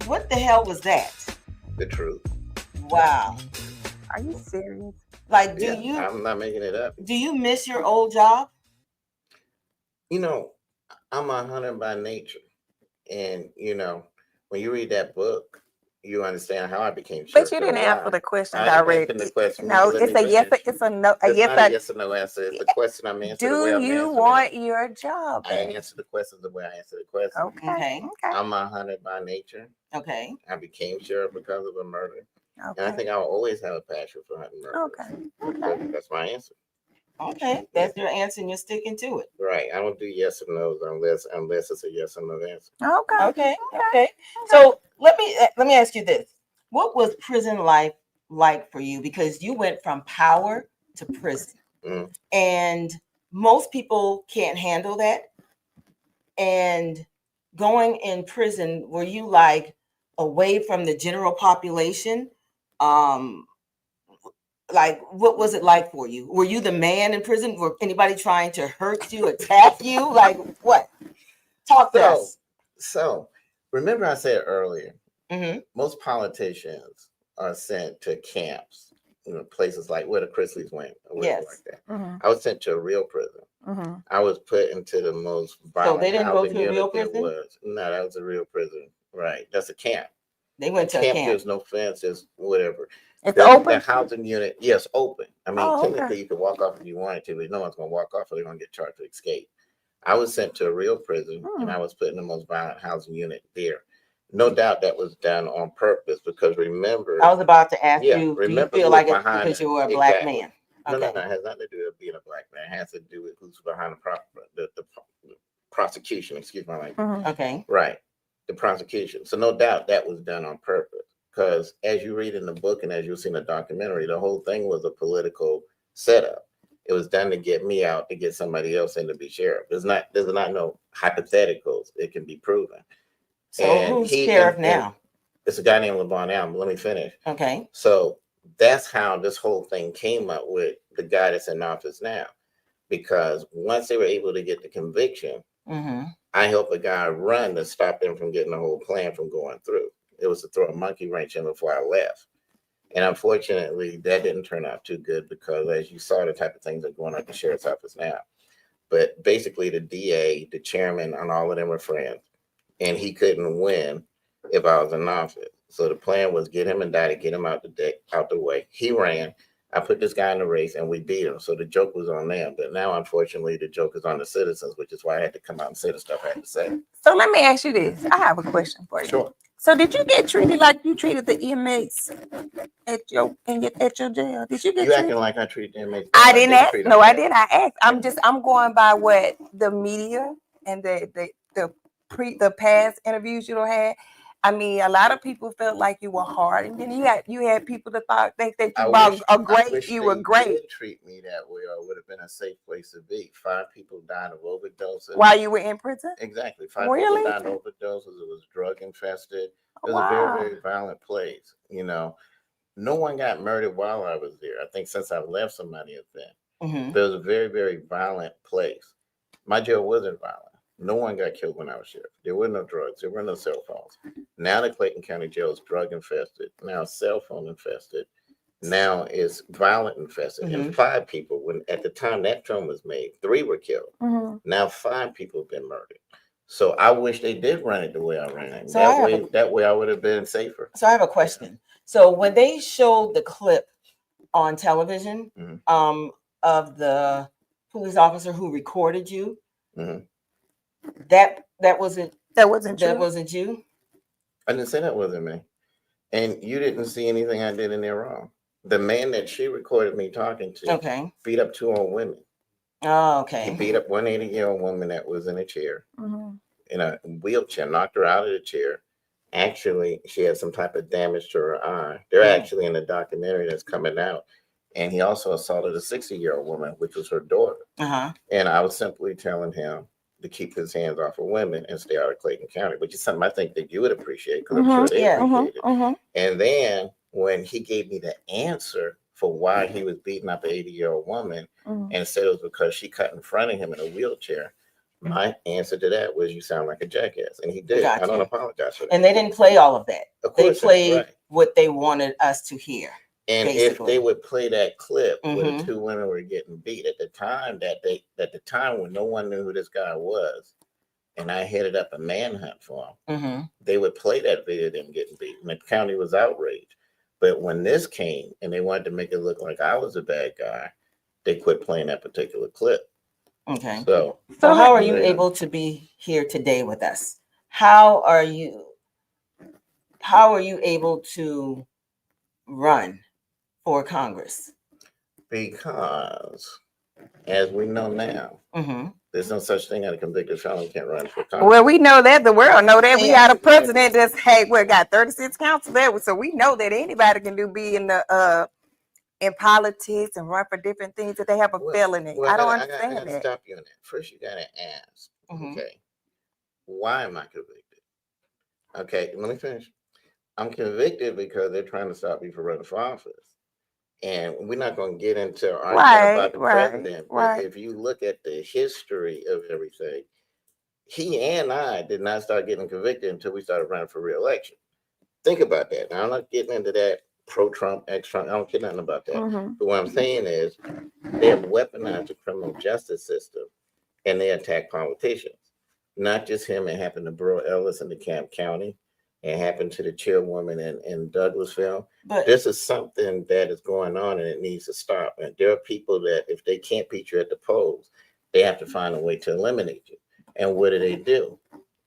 S3: what the hell was that?
S13: The truth.
S3: Wow.
S2: Are you serious?
S3: Like,
S13: I'm not making it up.
S3: Do you miss your old job?
S13: You know, I'm a hunter by nature. And, you know, when you read that book, you understand how I became sheriff.
S2: But you didn't answer the question
S13: directly.
S2: No, it's a yes. It's a no.
S13: It's not a yes or no answer. It's the question I'm answering.
S2: Do you want your job?
S13: I answer the questions the way I answer the question.
S3: Okay.
S13: I'm a hunter by nature.
S3: Okay.
S13: I became sheriff because of a murder.
S2: Okay.
S13: And I think I'll always have a passion for hunting murder.
S2: Okay.
S13: That's my answer.
S3: Okay. That's your answer and you're sticking to it.
S13: Right. I don't do yes or no's unless it's a yes or no answer.
S3: Okay. So let me ask you this. What was prison life like for you? Because you went from power to prison.
S13: Mm-hmm.
S3: And most people can't handle that. And going in prison, were you like away from the general population? Like, what was it like for you? Were you the man in prison? Were anybody trying to hurt you, attack you? Like what? Talk to us.
S13: So remember I said earlier,
S3: Mm-hmm.
S13: most politicians are sent to camps, you know, places like where the Chrisleys went, or whatever like that.
S2: Mm-hmm.
S13: I was sent to a real prison.
S2: Mm-hmm.
S13: I was put into the most violent
S3: they didn't go
S13: housing
S3: to a real
S13: unit there
S3: prison?
S13: was. No, that was a real prison. Right. That's a camp.
S3: They went to a camp.
S13: There's no fence, there's whatever.
S2: It's open?
S13: The housing unit, yes, open. I mean,
S2: Oh,
S13: technically you could walk off if you wanted to, but no one's gonna walk off or they're gonna get charged to escape. I was sent to a real prison and I was put in the most violent housing unit there. No doubt that was done on purpose because remember,
S3: I was about to ask you, do you
S13: remember
S3: feel
S13: who's
S3: like it's
S13: behind
S3: because
S13: it.
S3: you were a black
S13: Exactly.
S3: man?
S13: No,
S3: Okay.
S13: it has nothing to do with being a black man. It has to do with who's behind the prosecution. Excuse my language.
S3: Okay.
S13: Right. The prosecution. So no doubt that was done on purpose. Because as you read in the book and as you'll see in the documentary, the whole thing was a political setup. It was done to get me out to get somebody else in to be sheriff. There's not no hypotheticals. It can be proven.
S3: So who's sheriff now?
S13: It's a guy named Levon Allen. Let me finish.
S3: Okay.
S13: So that's how this whole thing came up with the guy that's in office now. Because once they were able to get the conviction,
S3: Mm-hmm.
S13: I helped a guy run to stop them from getting the whole plan from going through. It was to throw a monkey wrench in before I left. And unfortunately, that didn't turn out too good because as you saw, the type of things that are going on at the sheriff's office now. But basically the DA, the chairman, and all of them were friends. And he couldn't win if I was in office. So the plan was get him indicted, get him out the way. He ran. I put this guy in the race and we beat him. So the joke was on them. But now, unfortunately, the joke is on the citizens, which is why I had to come out and say the stuff I had to say.
S2: So let me ask you this. I have a question for you.
S13: Sure.
S2: So did you get treated like you treated the inmates at your jail? Did you get
S13: You
S2: treated?
S13: acting like I treat them?
S2: I didn't ask. No, I didn't. I asked. I'm going by what the media and the past interviews you had. I mean, a lot of people felt like you were hard, and then you had people that think that you were great.
S13: Did treat me that way, or it would have been a safe place to be. 5 people died of overdoses
S2: while you were in prison.
S13: Exactly. 5
S2: really?
S13: people died of overdoses. It was drug infested. It was a very, very violent place. You know, no one got murdered while I was there. I think since I've left, somebody has been. But it was a very, very violent place. My jail wasn't violent. No one got killed when I was sheriff. There were no drugs. There were no cell phones. Now the Clayton County Jail is drug infested. Now cell phone infested. Now it's violent infested. And 5 people, when at the time that film was made, 3 were killed. Now 5 people have been murdered. So I wish they did run it the way I ran it. So that way I would have been safer.
S3: So I have a question. So when they showed the clip on television of the police officer who recorded you, that wasn't you.
S13: I didn't say that wasn't me. And you didn't see anything I did in there wrong. The man that she recorded me talking to beat up 2 old women.
S3: Oh, okay.
S13: He beat up one 80-year-old woman that was in a chair, in a wheelchair, knocked her out of the chair. Actually, she had some type of damage to her eye. They're actually in the documentary that's coming out. And he also assaulted a 60-year-old woman, which was her daughter. And I was simply telling him to keep his hands off of women and stay out of Clayton County, which is something I think that you would appreciate, because I'm sure they appreciate it. And then when he gave me the answer for why he was beating up an 80-year-old woman and said it was because she cut in front of him in a wheelchair, my answer to that was, you sound like a jackass. And he did. I don't apologize for that.
S3: And they didn't play all of that. They played
S13: right.
S3: what they wanted us to hear.
S13: And
S3: basically,
S13: if they would play that clip where the 2 women were getting beat at the time when no one knew who this guy was, and I headed up a manhunt for him, they would play that video of them getting beat, and the county was outraged. But when this came and they wanted to make it look like I was a bad guy, they quit playing that particular clip.
S3: Okay.
S13: So
S3: how are you able to be here today with us? How are you able to run for Congress?
S13: Because, as we know now, there's no such thing as a convicted felon can't run for Congress.
S2: Well, we know that. The world know that. We got a president that's got 36 councils there, so we know that anybody can be in the in politics and run for different things if they have a felony. I don't understand
S13: I gotta stop you on that. First, you gotta ask, okay, why am I convicted? Okay, let me finish. I'm convicted because they're trying to stop me from running for office. And we're not going to get into arguing about the president. But if you look at the history of everything, he and I did not start getting convicted until we started running for re-election. Think about that. Now, I'm not getting into that pro-Trump, ex-Trump. I don't care nothing about that. But what I'm saying is they have weaponized the criminal justice system and they attack politicians. Not just him. It happened to Burl Ellis in DeKalb County. It happened to the chairwoman in Douglasville. But this is something that is going on and it needs to stop. And there are people that if they can't beat you at the polls, they have to find a way to eliminate you. And what do?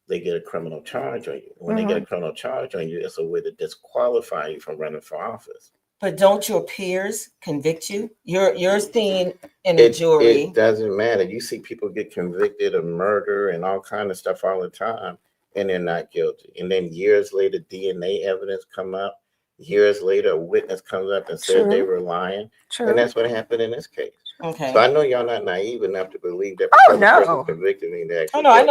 S13: They get a criminal charge on you. When they get a criminal charge on you, it's a way to disqualify you from running for office.
S3: But don't your peers convict you? You're seen in a jury.
S13: It doesn't matter. You see people get convicted of murder and all kind of stuff all the time, and they're not guilty. And then years later, DNA evidence come up. Years later, a witness comes up and says they were lying. And that's what happened in this case.
S3: Okay.
S13: So I know y'all not naive enough to believe that
S2: the
S13: person convicted me.
S3: I know.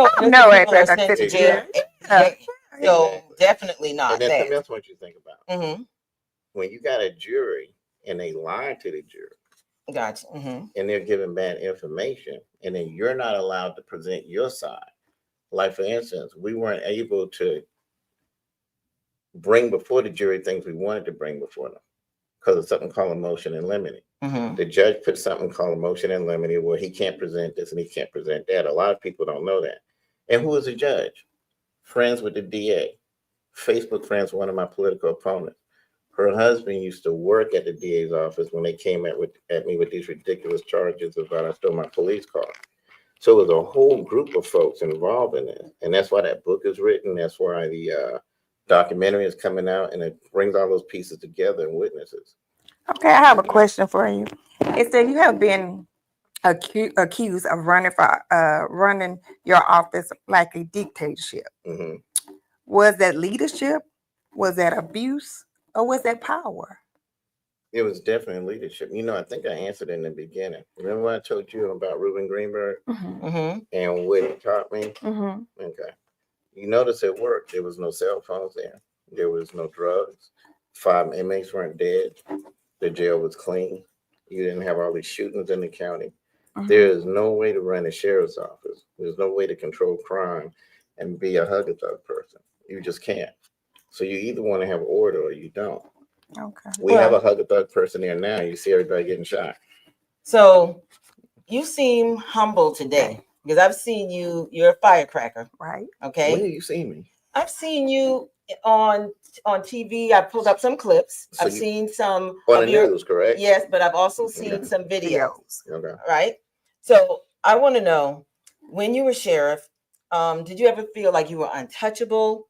S3: So definitely not.
S13: And then something else I want you to think about. When you got a jury and they lie to the jury.
S3: Gotcha.
S13: And they're giving bad information, and then you're not allowed to present your side. Like, for instance, we weren't able to bring before the jury things we wanted to bring before them because of something called a motion in limine. The judge put something called a motion in limine where he can't present this and he can't present that. A lot of people don't know that. And who is the judge? Friends with the DA. Facebook friends with one of my political opponents. Her husband used to work at the DA's office when they came at me with these ridiculous charges about I stole my police car. So it was a whole group of folks involved in it. And that's why that book is written. That's why the documentary is coming out, and it brings all those pieces together and witnesses.
S2: Okay, I have a question for you. It said you have been accused of running your office like a dictatorship.
S13: Mm-hmm.
S2: Was that leadership? Was that abuse? Or was that power?
S13: It was definitely leadership. I think I answered in the beginning. Remember when I told you about Reuben Greenberg and what he taught me? Okay. You notice at work, there was no cell phones there. There was no drugs. 5 inmates weren't dead. The jail was clean. You didn't have all these shootings in the county. There is no way to run a sheriff's office. There's no way to control crime and be a hug-a-thug person. You just can't. So you either want to have order or you don't.
S2: Okay.
S13: We have a hug-a-thug person there now. You see everybody getting shot.
S3: So you seem humble today because I've seen you. You're a firecracker,
S2: right?
S3: Okay.
S13: When have you seen me?
S3: I've seen you on TV. I pulled up some clips.
S13: So
S3: I've seen some
S13: on
S3: of
S13: the
S3: your
S13: news, correct?
S3: Yes, but I've also seen some videos.
S13: Okay.
S3: Right. So I want to know, when you were sheriff, did you ever feel like you were untouchable?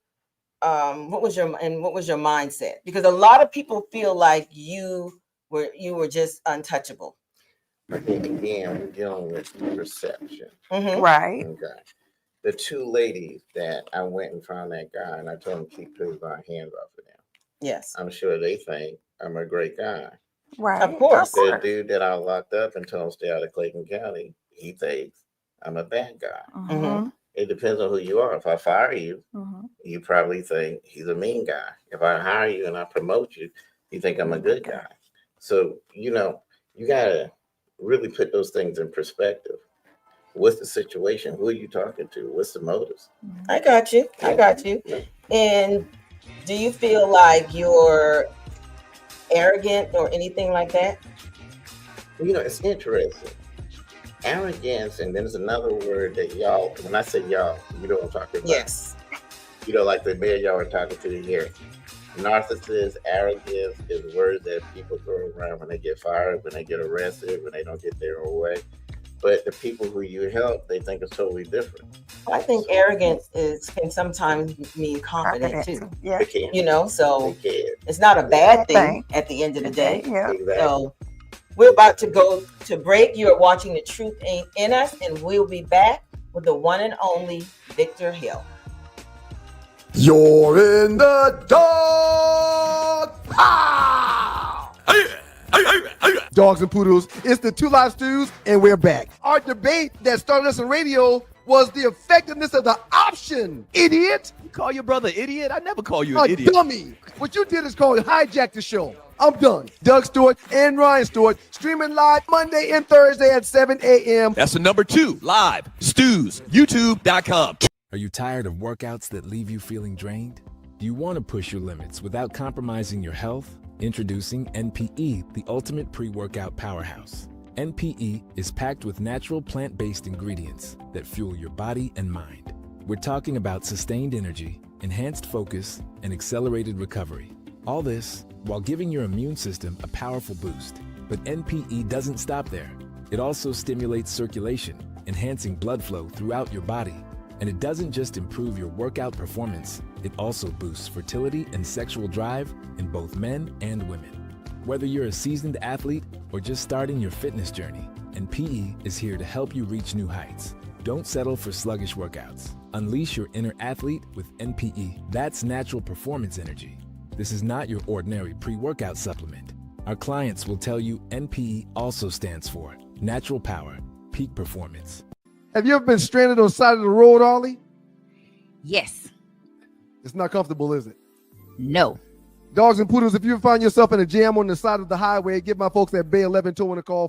S3: What was your mindset? Because a lot of people feel like you were just untouchable.
S13: I think again, we're dealing with perception.
S2: Right.
S13: Okay. The 2 ladies that I went and found that guy, and I told them to keep his hands off of them.
S3: Yes.
S13: I'm sure they think I'm a great guy.
S2: Right.
S3: Of course.
S13: The dude that I locked up and told him to stay out of Clayton County, he thinks I'm a bad guy. It depends on who you are. If I fire you, you probably think he's a mean guy. If I hire you and I promote you, you think I'm a good guy. So, you got to really put those things in perspective. What's the situation? Who are you talking to? What's the motives?
S3: I got you. And do you feel like you're arrogant or anything like that?
S13: It's interesting. Arrogance, and then there's another word that y'all, when I say y'all, you know what I'm talking about.
S3: Yes.
S13: Like the man y'all were talking to here. Narcissist, arrogance is words that people throw around when they get fired, when they get arrested, when they don't get their own way. But the people who you help, they think it's totally different.
S3: I think arrogance can sometimes mean confident too.
S2: Yeah.
S13: They can.
S3: So it's not a bad thing at the end of the day.
S2: Yeah.
S13: Exactly.
S3: So we're about to go to break. You're watching The Truth Ain't In Us, and we'll be back with the one and only Victor Hill.
S1: You're in the dark. Pow! Dogs and poodles, it's the Two Live Stews, and we're back. Our debate that started us on radio was the effectiveness of the option, idiot.
S9: You call your brother idiot? I never call you
S1: A
S9: an idiot.
S1: dummy. What you did is called hijack the show. I'm done. Doug Stewart and Ryan Stewart, streaming live Monday and Thursday at 7 a.m.
S9: That's the number 2 live stews, youtube.com.
S10: Are you tired of workouts that leave you feeling drained? Do you want to push your limits without compromising your health? Introducing NPE, the ultimate pre-workout powerhouse. NPE is packed with natural plant-based ingredients that fuel your body and mind. We're talking about sustained energy, enhanced focus, and accelerated recovery. All this while giving your immune system a powerful boost. But NPE doesn't stop there. It also stimulates circulation, enhancing blood flow throughout your body. And it doesn't just improve your workout performance, it also boosts fertility and sexual drive in both men and women. Whether you're a seasoned athlete or just starting your fitness journey, NPE is here to help you reach new heights. Don't settle for sluggish workouts. Unleash your inner athlete with NPE. That's natural performance energy. This is not your ordinary pre-workout supplement. Our clients will tell you NPE also stands for natural power, peak performance.
S1: Have you ever been stranded on the side of the road, Ollie?
S15: Yes.
S1: It's not comfortable, is it?
S15: No.
S1: Dogs and poodles, if you find yourself in a jam on the side of the highway, give my folks at Bay 11 Towing a call,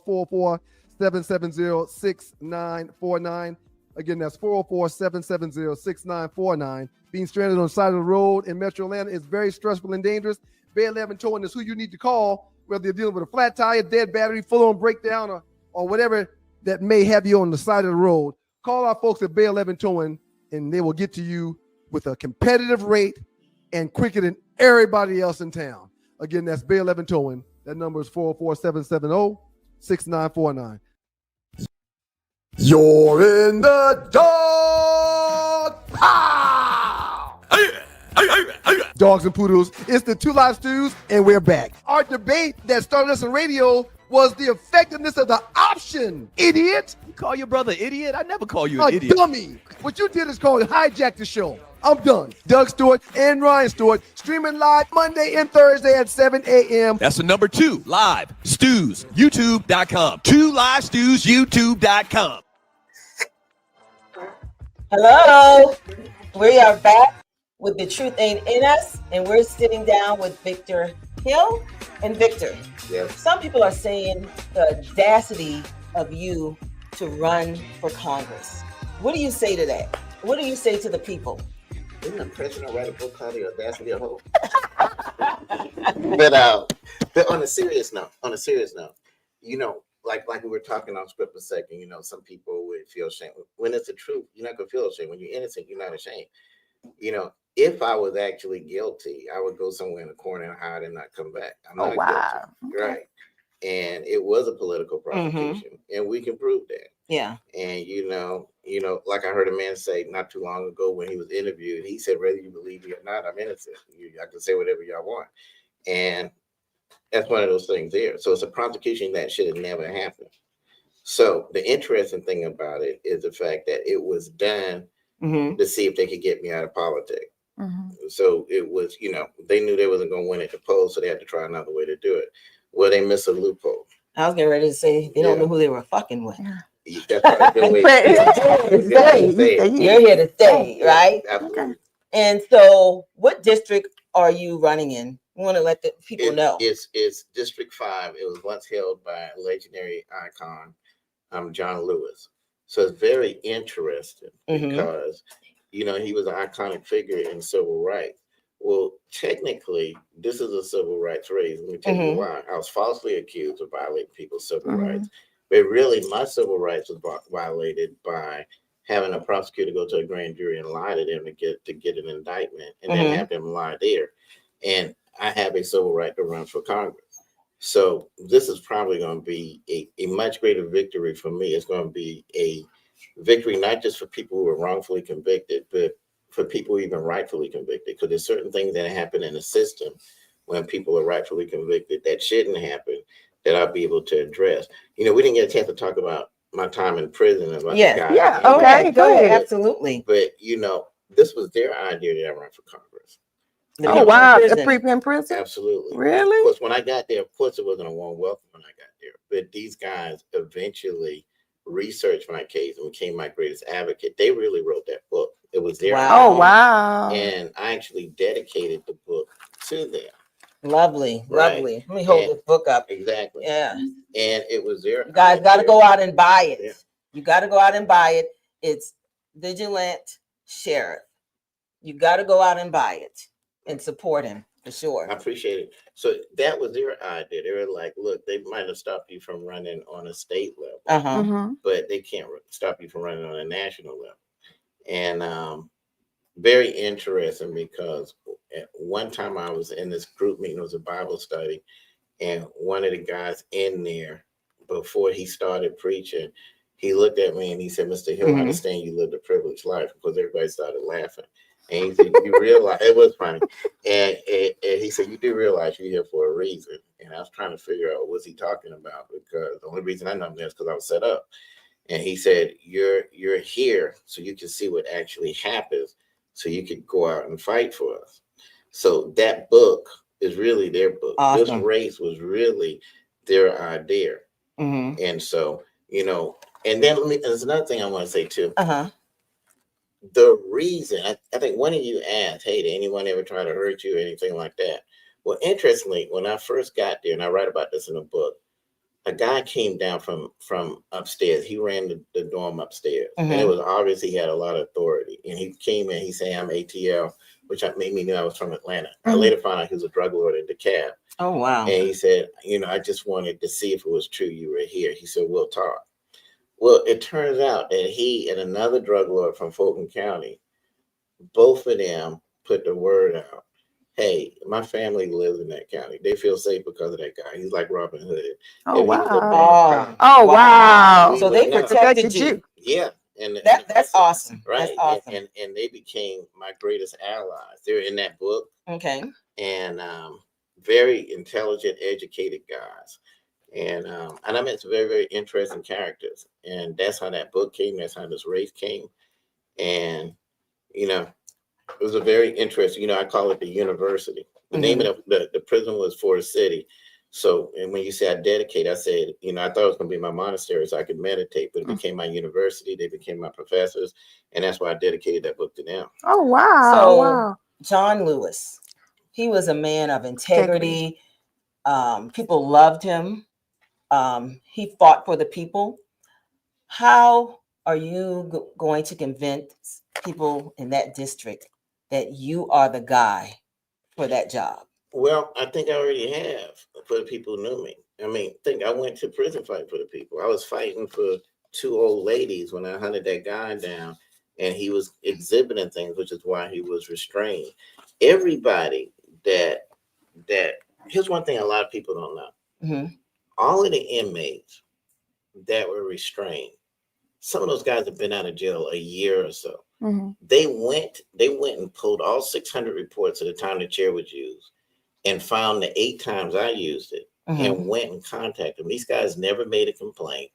S1: 404-770-6949. Again, that's 404-770-6949. Being stranded on the side of the road in Metro Atlanta is very stressful and dangerous. Bay 11 Towing is who you need to call, whether you're dealing with a flat tire, dead battery, full-on breakdown, or whatever that may have you on the side of the road. Call our folks at Bay 11 Towing, and they will get to you with a competitive rate and quicker than everybody else in town. Again, that's Bay 11 Towing. That number is 44770-6949.
S16: You're in the dog pound.
S1: Dogs and poodles, it's the Two Live Stews, and we're back. Our debate that started us on radio was the effectiveness of the option, idiot.
S9: You call your brother idiot? I never call you
S1: A
S9: an idiot.
S1: dummy. What you did is called hijack the show. I'm done. Doug Stewart and Ryan Stewart streaming live Monday and Thursday at 7 a.m.
S9: That's the number 2 live stews, youtube.com. 2 live stews, youtube.com.
S3: Hello, we are back with The Truth Ain't In Us, and we're sitting down with Victor Hill. And Victor,
S13: Yes.
S3: some people are saying the audacity of you to run for Congress. What do you say to that? What do you say to the people?
S13: Didn't the president write a book called The Audacity of Hope? But on a serious note, you know, like we were talking on script a second, you know, some people would feel ashamed. When it's the truth, you're not gonna feel ashamed. When you're innocent, you're not ashamed. You know, if I was actually guilty, I would go somewhere in the corner and hide and not come back. I'm not guilty. Right. And it was a political prosecution, and we can prove that.
S3: Yeah.
S13: And you know, like I heard a man say not too long ago when he was interviewed, he said, whether you believe me or not, I'm innocent. I can say whatever y'all want. And that's one of those things there. So it's a prosecution that should have never happened. So the interesting thing about it is the fact that it was done to see if they could get me out of politics. So it was, you know, they knew they wasn't going to win at the polls, so they had to try another way to do it. Well, they missed a loophole.
S3: I was getting ready to say they don't know who they were fucking with.
S13: That's probably
S3: You're here to stay, right?
S13: Absolutely.
S3: And so, what district are you running in? We want to let the people know.
S13: It's District 5. It was once held by a legendary icon, John Lewis. So it's very interesting because, you know, he was an iconic figure in civil rights. Well, technically, this is a civil rights race. Let me tell you why. I was falsely accused of violating people's civil rights. But really, my civil rights was violated by having a prosecutor go to a grand jury and lie to them to get an indictment and then have them lie there. And I have a civil right to run for Congress. So this is probably going to be a much greater victory for me. It's going to be a victory not just for people who are wrongfully convicted, but for people even rightfully convicted. Because there's certain things that happen in the system when people are rightfully convicted that shouldn't happen that I'll be able to address. You know, we didn't get a chance to talk about my time in prison. About
S3: Okay, go ahead. Absolutely.
S13: But, you know, this was their idea that I run for Congress.
S2: Oh, wow. A pre-pen prison?
S13: Absolutely.
S2: Really?
S13: Of course, when I got there, of course, it wasn't a warm welcome when I got there. But these guys eventually researched my case and became my greatest advocate. They really wrote that book. It was their idea.
S2: Oh, wow.
S13: And I actually dedicated the book to them.
S3: Lovely. Let me hold this book up.
S13: Exactly.
S3: Yeah.
S13: And it was their
S3: You guys got to go out and buy it.
S13: Yeah.
S3: You got to go out and buy it. It's Vigilant Sheriff. You got to go out and buy it and support him for sure.
S13: I appreciate it. So that was their idea. They were like, look, they might have stopped you from running on a state level, but they can't stop you from running on a national level. And very interesting because at one time I was in this group meeting, it was a Bible study, and one of the guys in there, before he started preaching, he looked at me and he said, Mr. Hill, I understand you lived a privileged life, because everybody started laughing. And he said, you realize, it was funny. And he said, you do realize you're here for a reason. And I was trying to figure out what's he talking about, because the only reason I know him is because I was set up. And he said, you're here so you can see what actually happens, so you could go out and fight for us. So that book is really their book. Awesome. This race was really their idea. And so, you know, and then there's another thing I want to say too. The reason, I think one of you asked, hey, did anyone ever try to hurt you or anything like that? Well, interestingly, when I first got there, and I write about this in the book, a guy came down from upstairs. He ran the dorm upstairs. And it was obvious he had a lot of authority. And he came in, he said, I'm ATL, which made me know I was from Atlanta. I later found out he was a drug lord in DeKalb.
S3: Oh, wow.
S13: And he said, you know, I just wanted to see if it was true you were here. He said, we'll talk. Well, it turns out that he and another drug lord from Fulton County, both of them put the word out hey, my family lives in that county. They feel safe because of that guy. He's like Robin Hood.
S2: Oh,
S13: If he was a bad
S2: wow.
S13: cop,
S2: Oh, wow.
S13: we
S3: So they
S13: would know.
S3: protected you.
S13: Yeah. And
S3: That's awesome.
S13: right.
S3: That's awesome.
S13: And they became my greatest allies. They're in that book.
S3: Okay.
S13: And very intelligent, educated guys. And I met some very, very interesting characters. And that's how that book came. That's how this race came. And, you know, it was a very interesting, you know, I call it the university. The name of the prison was Forest City. So, and when you say I dedicate, I said, you know, I thought it was going to be my monastery so I could meditate, but it became my university. They became my professors. And that's why I dedicated that book to them.
S2: Oh, wow.
S3: So,
S2: Wow.
S3: John Lewis, he was a man of integrity. People loved him. He fought for the people. How are you going to convince people in that district that you are the guy for that job?
S13: Well, I think I already have for the people who knew me. I mean, I went to prison fighting for the people. I was fighting for 2 old ladies when I hunted that guy down, and he was exhibiting things, which is why he was restrained. Everybody that here's one thing a lot of people don't know. All of the inmates that were restrained, some of those guys have been out of jail a year or so. They went and pulled all 600 reports at the time the chair was used and found the 8 times I used it and went and contacted them. These guys never made a complaint.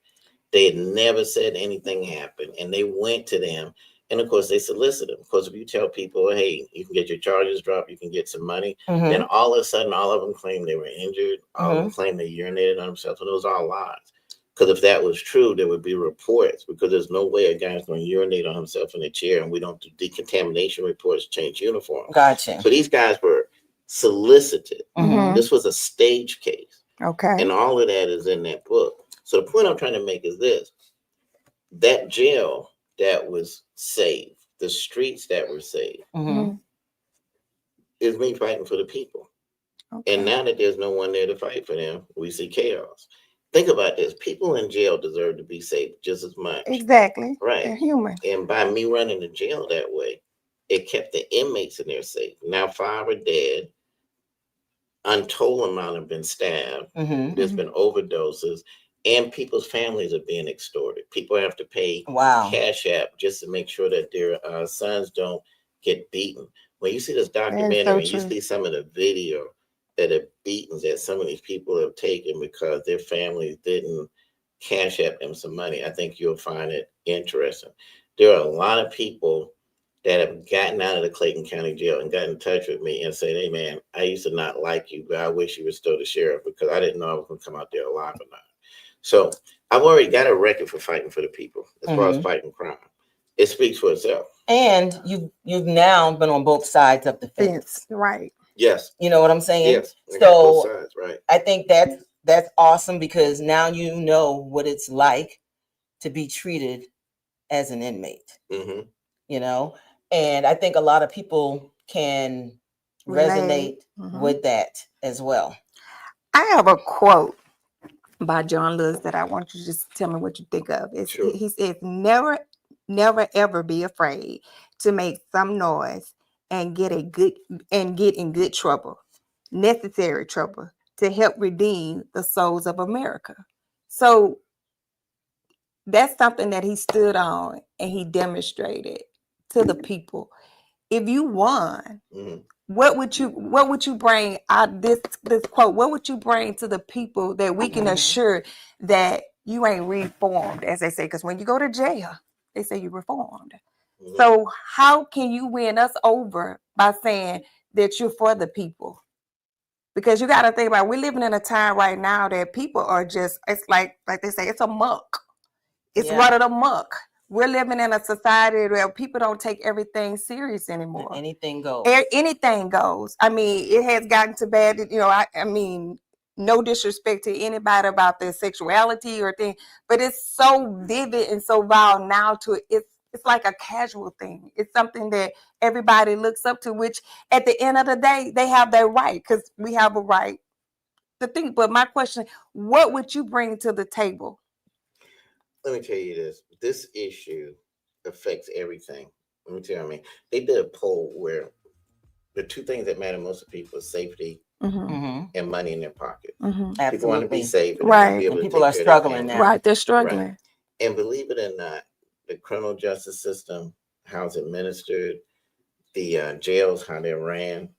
S13: They had never said anything happened, and they went to them. And of course, they solicited them. Because if you tell people, hey, you can get your charges dropped, you can get some money, then all of a sudden, all of them claimed they were injured. All of them claimed they urinated on themselves. And those are all lies. Because if that was true, there would be reports. Because there's no way a guy's going to urinate on himself in a chair, and we don't do decontamination reports, change uniforms.
S3: Gotcha.
S13: So these guys were solicited. This was a stage case.
S2: Okay.
S13: And all of that is in that book. So the point I'm trying to make is this: that jail that was saved, the streets that were saved, is me fighting for the people.
S2: Okay.
S13: And now that there's no one there to fight for them, we see chaos. Think about this: people in jail deserve to be safe just as much.
S2: Exactly.
S13: Right.
S2: They're human.
S13: And by me running the jail that way, it kept the inmates in there safe. Now 5 are dead. Untold amount have been stabbed. There's been overdoses, and people's families are being extorted. People have to pay cash app just to make sure that their sons don't get beaten. When you see this documentary, you see some of the video that are beatings that some of these people have taken because their families didn't cash app them some money. I think you'll find it interesting. There are a lot of people that have gotten out of the Clayton County Jail and got in touch with me and said, hey, man, I used to not like you, but I wish you were still the sheriff because I didn't know I was going to come out there alive or not. So I've already got a record for fighting for the people as far as fighting crime. It speaks for itself.
S3: And you've now been on both sides of the fence.
S2: Right.
S13: Yes.
S3: You know what I'm saying?
S13: Yes.
S3: So
S13: both sides, right.
S3: I think that's awesome because now you know what it's like to be treated as an inmate. You know? And I think a lot of people can resonate with that as well.
S2: I have a quote by John Lewis that I want you to just tell me what you think of. He says, never ever be afraid to make some noise and get in good trouble, necessary trouble, to help redeem the souls of America. So that's something that he stood on and he demonstrated to the people. If you won, what would you bring out this quote? What would you bring to the people that we can assure that you ain't reformed, as they say? Because when you go to jail, they say you reformed. So how can you win us over by saying that you're for the people? Because you got to think about, we're living in a time right now that people are just, it's like they say, it's a muck. It's run of the muck. We're living in a society where people don't take everything serious anymore.
S3: Anything goes.
S2: Anything goes. I mean, it has gotten to bad, you know, I mean, no disrespect to anybody about their sexuality or thing, but it's so vivid and so vile now to it's like a casual thing. It's something that everybody looks up to, which at the end of the day, they have their right, because we have a right to think. But my question, what would you bring to the table?
S13: Let me tell you this. This issue affects everything. Let me tell you, they did a poll where the two things that matter most to people is safety
S2: Mm-hmm.
S13: and money in their pocket.
S2: Mm-hmm.
S13: People want to be safe, and
S2: Right.
S13: be able
S3: And
S13: to
S3: people
S13: take
S3: are
S13: care of their
S3: struggling
S13: family.
S3: now.
S2: Right. They're struggling.
S13: Right. And believe it or not, the criminal justice system, how it's administered, the jails, how they're ran,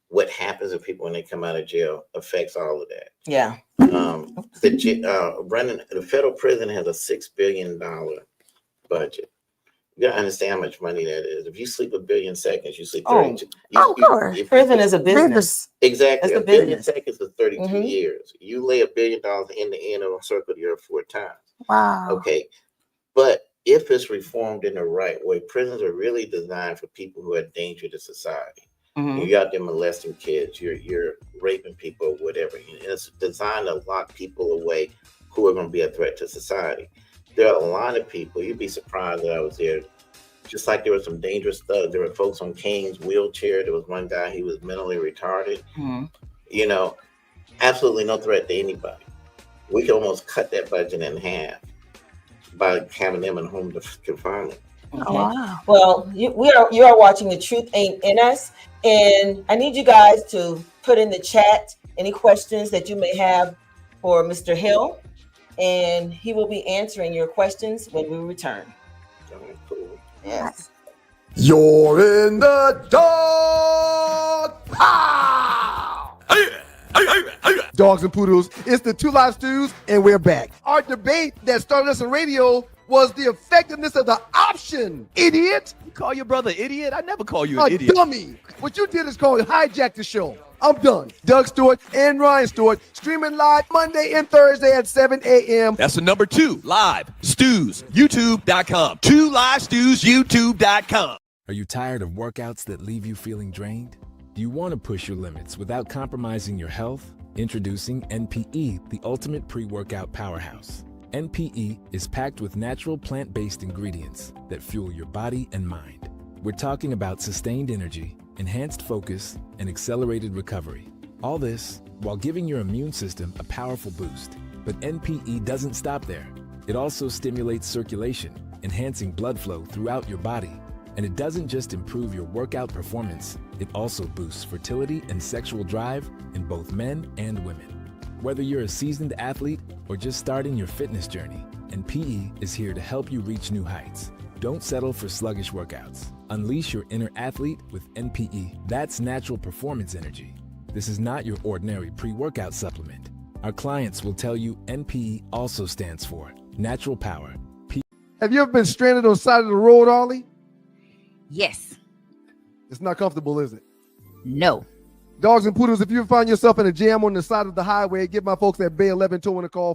S13: what happens to people when they come out of jail affects all of that.
S3: Yeah.
S13: The federal prison has a $6 billion budget. You gotta understand how much money that is. If you sleep 1 billion seconds, you sleep 32.
S2: Of course.
S3: Prison is a business.
S13: Exactly.
S3: It's a
S13: 1 billion
S3: business.
S13: seconds is 32 years. You lay $1 billion in the end of a circle the earth 4 times.
S2: Wow.
S13: Okay. But if it's reformed in the right way, prisons are really designed for people who are a danger to society. You're out there molesting kids, you're raping people or whatever. And it's designed to lock people away who are going to be a threat to society. There are a lot of people, you'd be surprised that I was there. Just like there were some dangerous thugs. There were folks on Kane's wheelchair. There was one guy, he was mentally retarded. You know, absolutely no threat to anybody. We could almost cut that budget in half by having them in home confinement.
S3: Okay. Oh, wow. Well, you are watching The Truth Ain't in Us, and I need you guys to put in the chat any questions that you may have for Mr. Hill, and he will be answering your questions when we return.
S13: Cool.
S3: Yes.
S16: You're in the dark. Pow!
S1: Dogs and poodles, it's the Two Live Stews, and we're back. Our debate that started us on radio was the effectiveness of the option, idiot.
S9: You call your brother idiot? I never call you
S1: A
S9: an idiot.
S1: dummy. What you did is called hijack the show. I'm done. Doug Stewart and Ryan Stewart streaming live Monday and Thursday at 7 a.m.
S9: That's the number 2 live stews, youtube.com. 2 live stews, youtube.com.
S10: Are you tired of workouts that leave you feeling drained? Do you want to push your limits without compromising your health? Introducing NPE, the ultimate pre-workout powerhouse. NPE is packed with natural plant-based ingredients that fuel your body and mind. We're talking about sustained energy, enhanced focus, and accelerated recovery. All this while giving your immune system a powerful boost. But NPE doesn't stop there. It also stimulates circulation, enhancing blood flow throughout your body. And it doesn't just improve your workout performance, it also boosts fertility and sexual drive in both men and women. Whether you're a seasoned athlete or just starting your fitness journey, NPE is here to help you reach new heights. Don't settle for sluggish workouts. Unleash your inner athlete with NPE. That's natural performance energy. This is not your ordinary pre-workout supplement. Our clients will tell you NPE also stands for natural power.
S1: Have you ever been stranded on the side of the road, Ollie?
S15: Yes.
S1: It's not comfortable, is it?
S15: No.
S1: Dogs and poodles, if you find yourself in a jam on the side of the highway, give my folks at Bay 11 Towing a call,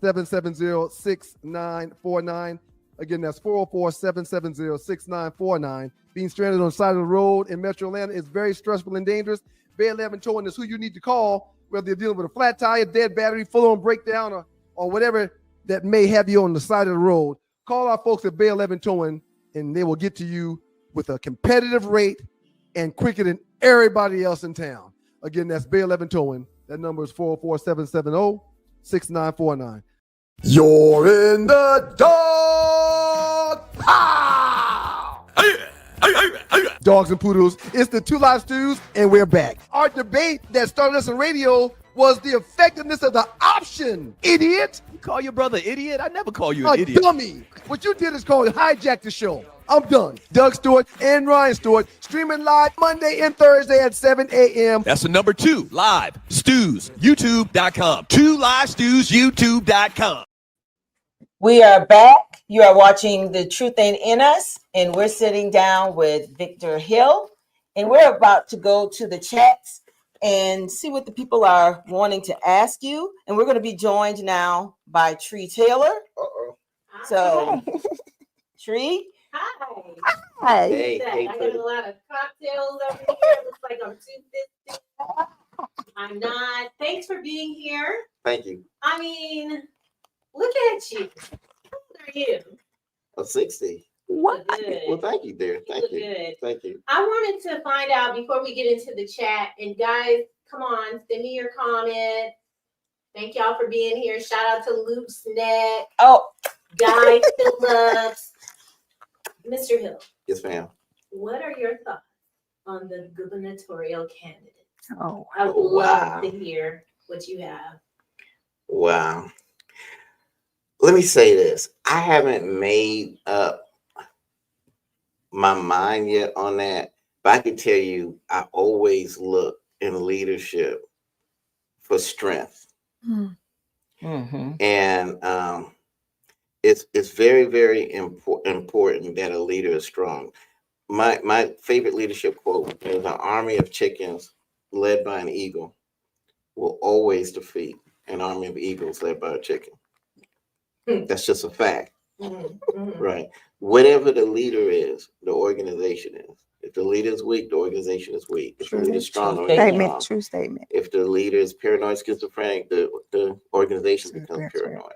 S1: 404-770-6949. Again, that's 404-770-6949. Being stranded on the side of the road in Metro Atlanta is very stressful and dangerous. Bay 11 Towing is who you need to call, whether you're dealing with a flat tire, dead battery, full-on breakdown, or whatever that may have you on the side of the road. Call our folks at Bay 11 Towing, and they will get to you with a competitive rate and quicker than everybody else in town. Again, that's Bay 11 Towing. That number is 404-770-6949.
S16: You're in the dark. Pow!
S1: Dogs and poodles, it's the Two Live Stews, and we're back. Our debate that started us on radio was the effectiveness of the option, idiot.
S9: You call your brother idiot? I never call you
S1: A
S9: an idiot.
S1: dummy. What you did is called hijack the show. I'm done. Doug Stewart and Ryan Stewart streaming live Monday and Thursday at 7 a.m.
S9: That's the number 2 live stews, youtube.com. 2 live stews, youtube.com.
S3: We are back. You are watching The Truth Ain't in Us, and we're sitting down with Victor Hill, and we're about to go to the chats and see what the people are wanting to ask you. And we're going to be joined now by Tree Taylor.
S13: Uh-oh.
S3: So, Tree.
S4: Hi.
S3: Hi.
S13: Hey,
S4: I got a lot of cocktails over here. Looks like I'm 250. I'm not. Thanks for being here.
S13: Thank you.
S4: I mean, look at you. How old are you?
S13: I'm 60.
S4: What? Good.
S13: Well, thank you, dear. Thank you.
S4: Good.
S13: Thank you.
S4: I wanted to find out before we get into the chat, and guys, come on, send me your comment. Thank y'all for being here. Shout out to Luke's Neck.
S3: Oh,
S4: Guy Phillips. Mr. Hill,
S13: Yes, ma'am.
S4: what are your thoughts
S17: on the gubernatorial candidate.
S13: Oh,
S17: I would love to hear what you have.
S13: Wow. Let me say this. I haven't made up my mind yet on that, but I can tell you I always look in leadership for strength.
S3: Mm-hmm.
S13: And it's very, very important that a leader is strong. My favorite leadership quote is: "An army of chickens led by an eagle will always defeat an army of eagles led by a chicken." That's just a fact, right? Whatever the leader is, the organization is. If the leader is weak, the organization is weak. If the leader is strong, the organization is strong.
S18: True statement.
S13: If the leader is paranoid, schizophrenic, the organization becomes paranoid.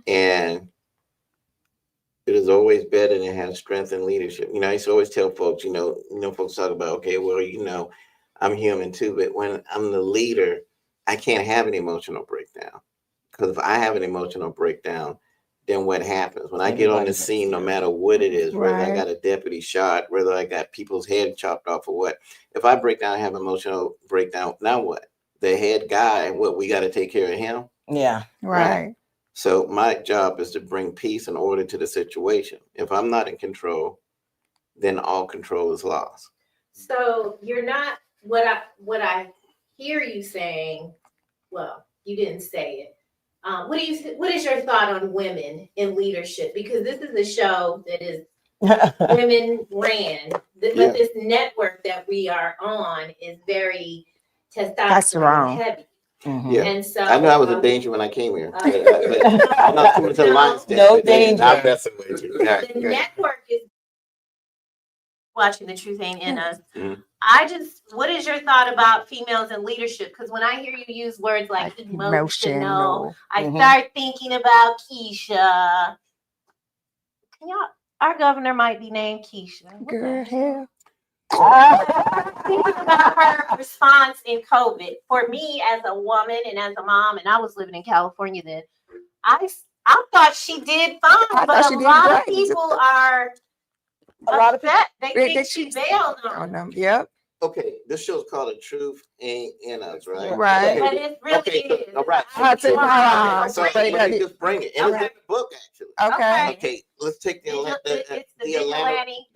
S13: And it is always better to have strength in leadership. I used to always tell folks, folks talk about, okay, well, I'm human too, but when I'm the leader, I can't have an emotional breakdown. Because if I have an emotional breakdown, then what happens? When I get on the scene, no matter what it is, whether I got a deputy shot, whether I got people's head chopped off or what, if I break down, I have an emotional breakdown, now what? The head guy, we got to take care of him?
S3: Yeah.
S18: Right.
S13: So my job is to bring peace and order to the situation. If I'm not in control, then all control is lost.
S17: So you're not what I hear you saying. Well, you didn't say it. What is your thought on women in leadership? Because this is a show that is women ran, but this network that we are on is very testosterone heavy.
S13: Yeah,
S17: and so
S13: I knew I was a danger when I came here. I'm not coming to the line step.
S3: No danger.
S13: I'm messing with you.
S17: The network is watching The Truth Ain't in Us.
S13: Mhm.
S17: What is your thought about females in leadership? Because when I hear you use words like emotional, I start thinking about Keisha. Our governor might be named Keisha.
S18: Girl, hell.
S17: Thinking about her response in COVID. For me, as a woman and as a mom, and I was living in California then, I thought she did fine, but a lot of people are upset. They think she bailed on them.
S18: Yep.
S13: Okay, this show's called The Truth Ain't in Us, right?
S18: Right.
S17: But it really is.
S13: All right.
S17: So
S13: Let me just bring it. And it's in the book, actually.
S18: Okay.
S13: Okay, let's take the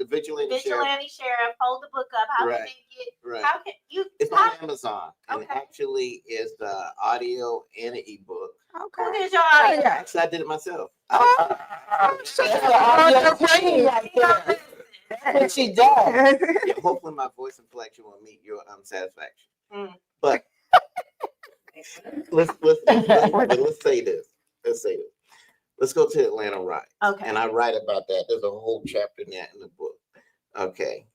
S13: vigilante
S17: sheriff. Hold the book up. How can they get?
S13: Right.
S17: How can you?
S13: It's on Amazon, and actually is the audio and an ebook.
S17: Okay. Who did your audio?
S13: Actually, I did it myself.
S3: What she does.
S13: Yeah, hopefully my voice inflection will meet your satisfaction. But let's say this. Let's go to Atlanta riots.
S17: Okay.
S13: And I write about that. There's a whole chapter in that in the book. Okay.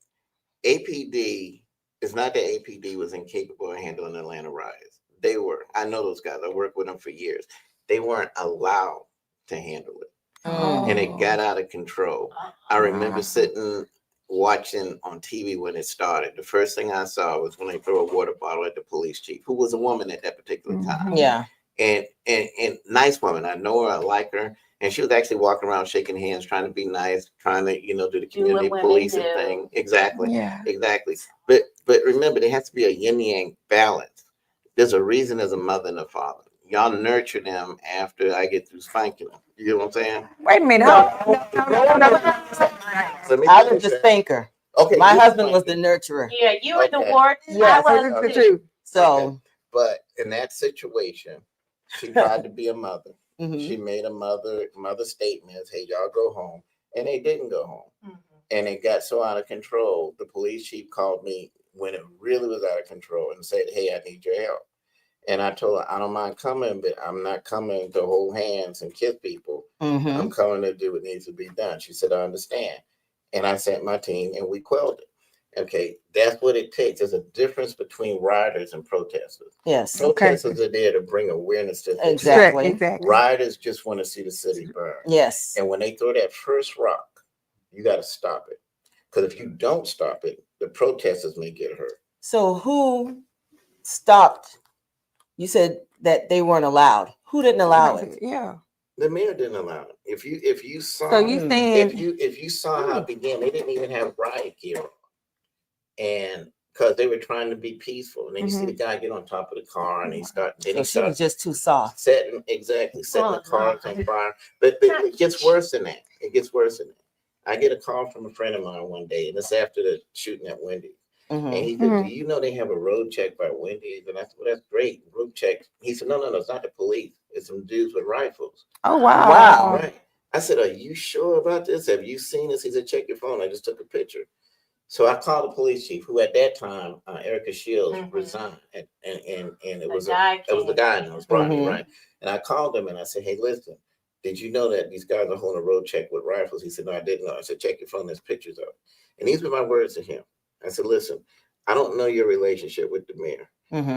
S13: APD, it's not that APD was incapable of handling Atlanta riots. They were. I know those guys. I worked with them for years. They weren't allowed to handle it. And it got out of control. I remember sitting watching on TV when it started. The first thing I saw was when they threw a water bottle at the police chief, who was a woman at that particular time.
S3: Yeah.
S13: And nice woman. I know her, I like her. And she was actually walking around shaking hands, trying to be nice, trying to, do the community policing thing. Exactly.
S18: Yeah.
S13: Exactly. But remember, there has to be a yin yang balance. There's a reason as a mother and a father. Y'all nurture them after I get through spanking them. You know what I'm saying?
S18: Wait a minute.
S3: I was the spanker.
S13: Okay.
S3: My husband was the nurturer.
S17: Yeah, you were the warden.
S3: Yes.
S17: I was too.
S3: So,
S13: okay. But in that situation, she tried to be a mother. She made a mother statements. Hey, y'all go home, and they didn't go home, and it got so out of control. The police chief called me when it really was out of control and said, "Hey, I need your help." And I told her, I don't mind coming, but I'm not coming to hold hands and kiss people. I'm coming to do what needs to be done. She said, I understand. And I sent my team and we quelled it. Okay, that's what it takes. There's a difference between rioters and protesters.
S3: Yes.
S13: Protesters are there to bring awareness to things.
S3: Exactly.
S13: Rioters just want to see the city burn.
S3: Yes.
S13: And when they throw that first rock, you got to stop it. Because if you don't stop it, the protesters may get hurt.
S3: So who stopped? You said that they weren't allowed. Who didn't allow it?
S18: Yeah.
S13: The mayor didn't allow it. If you saw,
S18: So you saying
S13: if you saw how it began, they didn't even have riot gear on. and because they were trying to be peaceful, and then you see the guy get on top of the car, and he started.
S3: So she was just too soft.
S13: Setting the cars on fire. But it gets worse than that. It gets worse than that. I get a call from a friend of mine one day, and it's after the shooting at Wendy's. And he said, "Do you know they have a road check by Wendy's?" And I said, "Well, that's great. Road check." He said, No, it's not the police. It's some dudes with rifles.
S2: Oh, wow.
S3: Wow.
S13: Right. I said, "Are you sure about this? Have you seen this?" He said, "Check your phone. I just took a picture." So I called the police chief, who at that time, Erica Shields, resigned, and it was the guy, and it was Rodney, right? And I called him and I said, "Hey, listen, did you know that these guys are holding a road check with rifles?" He said, "No, I didn't know." I said, "Check your phone. There's pictures of it." And these were my words to him. I said, "Listen, I don't know your relationship with the mayor,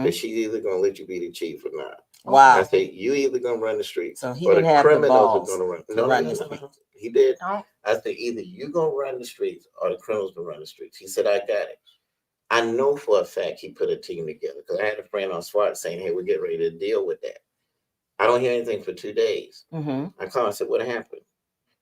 S13: but she's either gonna let you be the chief or not."
S3: Wow.
S13: I said, "You either gonna run the streets,
S3: So he
S13: or
S3: didn't
S13: the
S3: have the
S13: criminals
S3: balls
S13: are gonna run."
S3: to
S13: No,
S3: run the streets.
S13: he did. I said, "Either you gonna run the streets or the criminals gonna run the streets." He said, "I got it." I know for a fact he put a team together, because I had a friend on SWAT saying, "Hey, we're getting ready to deal with that." I don't hear anything for 2 days. I called and said, "What happened?"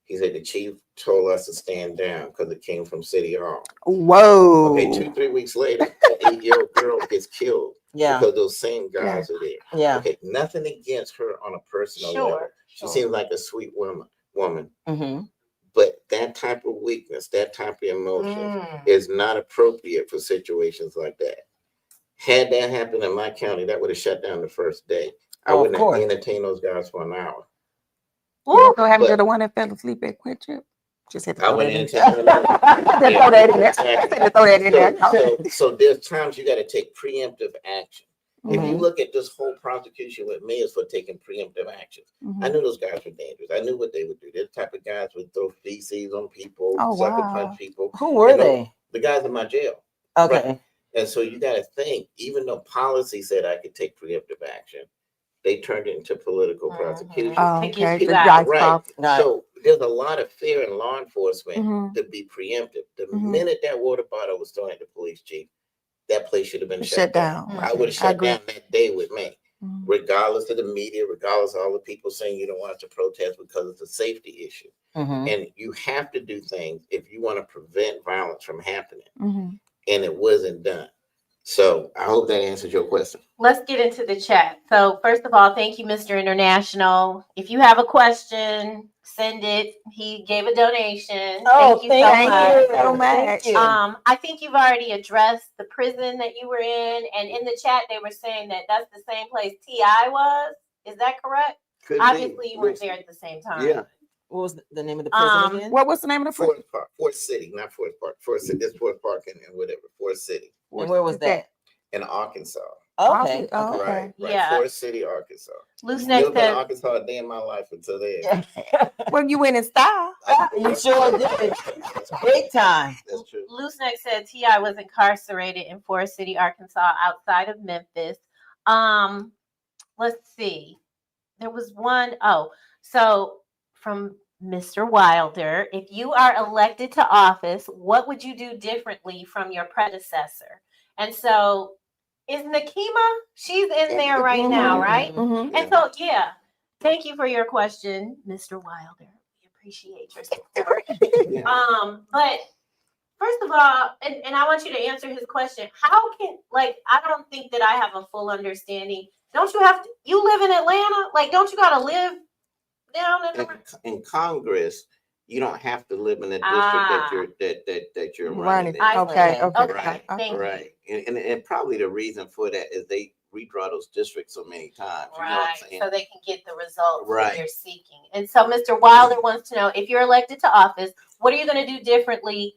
S13: He said, "The chief told us to stand down because it came from City Hall."
S2: Whoa.
S13: Okay, 2-3 weeks later, an 8-year-old girl gets killed because those same guys are there.
S3: Yeah.
S13: Okay, nothing against her on a personal level. She seems like a sweet woman. But that type of weakness, that type of emotion is not appropriate for situations like that. Had that happened in my county, that would have shut down the first day. I wouldn't have entertained those guys for an hour.
S2: You know, having to the one that fell asleep at Quick Trip. Just had to
S13: I
S2: throw
S13: wouldn't
S2: that in there. Throw that in there. Just had to throw that in there.
S13: So there's times you got to take preemptive action. If you look at this whole prosecution with me, is for taking preemptive action. I knew those guys were dangerous. I knew what they would do. They're the type of guys would throw feces on people, sucker punch people.
S3: Who were they?
S13: The guys in my jail.
S3: Okay.
S13: Right? And so you got to think, even though policy said I could take preemptive action, they turned it into political prosecution.
S2: Oh, okay. The
S13: Right.
S2: dice
S13: So there's a lot of fear in law enforcement to be preemptive. The minute that water bottle was thrown at the police chief, that place should have been shut down. I would have shut down that day with me, regardless of the media, regardless of all the people saying you don't watch the protest because it's a safety issue. And you have to do things if you want to prevent violence from happening. And it wasn't done. So I hope that answers your question.
S17: Let's get into the chat. So first of all, thank you, Mr. International. If you have a question, send it. He gave a donation.
S3: Oh,
S17: thank you
S3: so much.
S17: I think you've already addressed the prison that you were in, and in the chat they were saying that that's the same place T.I. was. Is that correct?
S13: Could
S17: Obviously,
S13: be.
S17: you weren't there at the same time.
S13: Yeah.
S3: What was the name of the prison again?
S2: What was the name of the prison?
S13: Fort City, not Forest Park. Forest City. There's Forest Park and whatever. Forest City.
S3: And where was that?
S13: In Arkansas.
S3: Okay.
S13: Right.
S17: Yeah.
S13: Forest City, Arkansas.
S17: Loose
S13: Never
S17: Neck
S13: been to
S17: said,
S13: Arkansas a day in my life until then.
S2: Well, you went in style.
S3: You sure did. Big time.
S13: That's true.
S17: Loose Neck said T.I. was incarcerated in Forest City, Arkansas, outside of Memphis. Let's see. There was one. Oh, so from Mr. Wilder, if you are elected to office, what would you do differently from your predecessor? And so is Nakima, she's in there right now, right? And so, yeah, thank you for your question, Mr. Wilder. We appreciate your support. But first of all, and I want you to answer his question. How can, like, I don't think that I have a full understanding. Don't you have to, you live in Atlanta? Like, don't you got to live down
S13: in Congress? You don't have to live in the district that you're running.
S2: Okay.
S13: Right.
S17: Thank you.
S13: Right. And probably the reason for that is they redraw those districts so many times. You know what I'm saying?
S17: So they can get the results that
S13: Right.
S17: they're seeking. And so Mr. Wilder wants to know, if you're elected to office, what are you going to do differently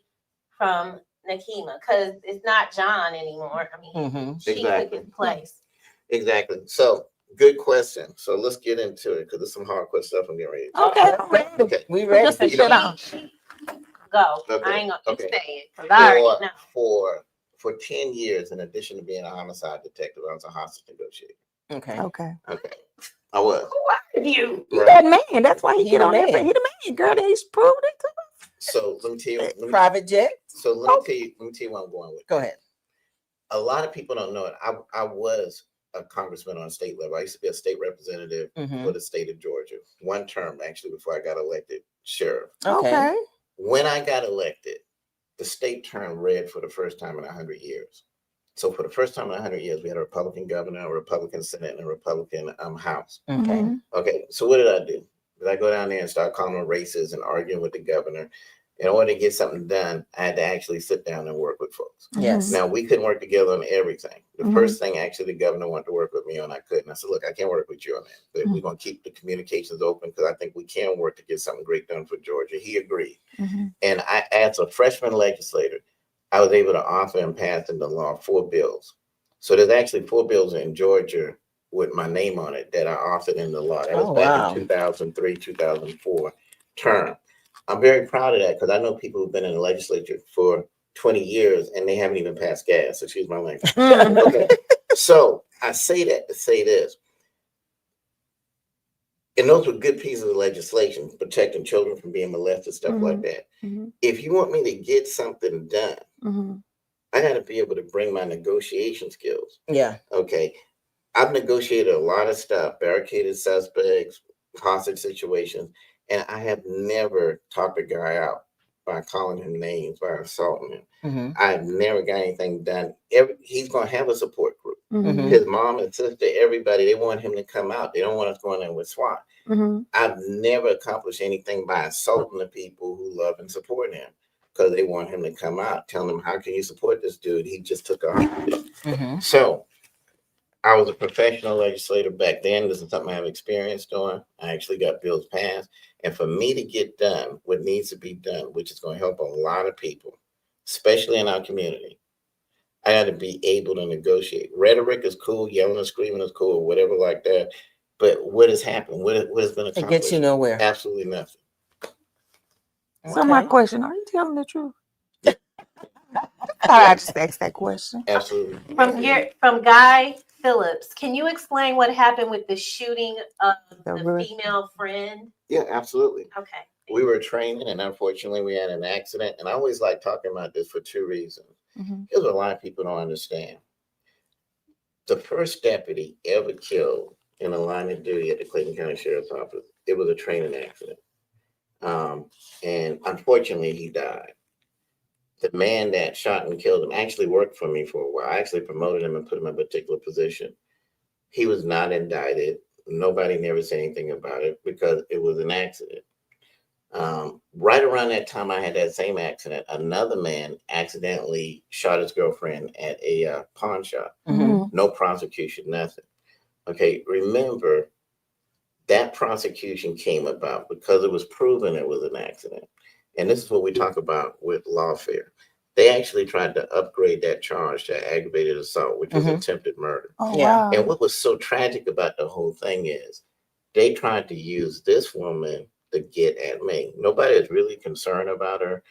S17: from Nakima? Because it's not John anymore. I mean, she took his place.
S13: Exactly. So good question. So let's get into it because there's some hardcore stuff I'm getting ready to
S17: Okay.
S3: We ready.
S17: Just sit down. Go.
S13: Okay.
S17: I ain't gonna
S13: Okay.
S17: say it because I already know.
S13: For 10 years, in addition to being a homicide detective, I was a hostage negotiator.
S3: Okay.
S13: Okay. I was.
S2: Who are you? You
S13: Right.
S2: that man. That's why he get on there.
S3: man.
S2: He the man, girl. He's proved it to us.
S13: So let me tell you.
S3: Private jet.
S13: So let me tell you what I'm going with.
S3: Go ahead.
S13: A lot of people don't know it. I was a congressman on a state level. I used to be a state representative for the state of Georgia. One term, actually, before I got elected sheriff.
S3: Okay.
S13: When I got elected, the state turned red for the first time in 100 years. So for the first time in 100 years, we had a Republican governor, a Republican Senate, and a Republican House.
S3: Okay.
S13: Okay, so what did I do? Did I go down there and start calling them racist and arguing with the governor? In order to get something done, I had to actually sit down and work with folks.
S3: Yes.
S13: Now, we couldn't work together on everything. The first thing, actually, the governor wanted to work with me on, I couldn't. I said, look, I can't work with you on that, but we're going to keep the communications open because I think we can work to get something great done for Georgia. He agreed. And I, as a freshman legislator, I was able to author and pass into law 4 bills. So there's actually 4 bills in Georgia with my name on it that I authored into law. That was back in 2003, 2004 term. I'm very proud of that because I know people who've been in the legislature for 20 years and they haven't even passed gas. Excuse my language. Okay. So I say that to say this. And those were good pieces of legislation, protecting children from being molested, stuff like that. If you want me to get something done, I got to be able to bring my negotiation skills.
S3: Yeah.
S13: Okay. I've negotiated a lot of stuff, barricaded suspects, hostage situations, and I have never talked a guy out by calling him names, by assaulting him. I've never got anything done. He's going to have a support group. His mom and sister, everybody, they want him to come out. They don't want us going in with SWAT. I've never accomplished anything by assaulting the people who love and support him because they want him to come out, telling them, how can you support this dude? He just took a hostage. So I was a professional legislator back then. This is something I have experience doing. I actually got bills passed. And for me to get done what needs to be done, which is going to help a lot of people, especially in our community, I had to be able to negotiate. Rhetoric is cool. Yelling and screaming is cool, whatever like that. But what has happened? What has been accomplished?
S3: It gets you nowhere.
S13: Absolutely nothing.
S2: So my question, are you telling the truth? I just asked that question.
S13: Absolutely.
S17: From Guy Phillips, can you explain what happened with the shooting of the female friend?
S13: Yeah, absolutely.
S17: Okay.
S13: We were training, and unfortunately, we had an accident. And I always like talking about this for 2 reasons. Here's what a lot of people don't understand. The first deputy ever killed in a line of duty at the Clayton County Sheriff's Office, it was a training accident. And unfortunately, he died. The man that shot and killed him actually worked for me for a while. I actually promoted him and put him in a particular position. He was not indicted. Nobody never said anything about it because it was an accident. Right around that time I had that same accident, another man accidentally shot his girlfriend at a pawn shop. No prosecution, nothing. Okay, remember, that prosecution came about because it was proven it was an accident. And this is what we talk about with lawfare. They actually tried to upgrade that charge to aggravated assault, which was attempted murder.
S2: Wow.
S13: And what was so tragic about the whole thing is they tried to use this woman to get at me. Nobody was really concerned about her.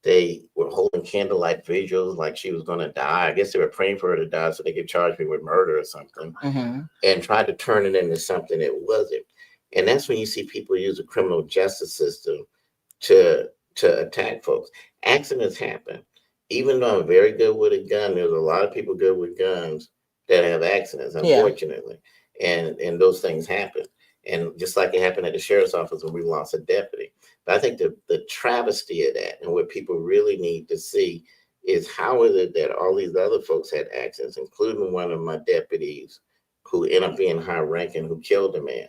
S13: They were holding candlelight vigils like she was going to die. I guess they were praying for her to die so they could charge me with murder or something, and tried to turn it into something it wasn't. And that's when you see people use the criminal justice system to attack folks. Accidents happen. Even though I'm very good with a gun, there's a lot of people good with guns that have accidents, unfortunately. And those things happen. And just like it happened at the sheriff's office when we lost a deputy. But I think the travesty of that and what people really need to see is how is it that all these other folks had accidents, including one of my deputies who ended up being high ranking, who killed a man.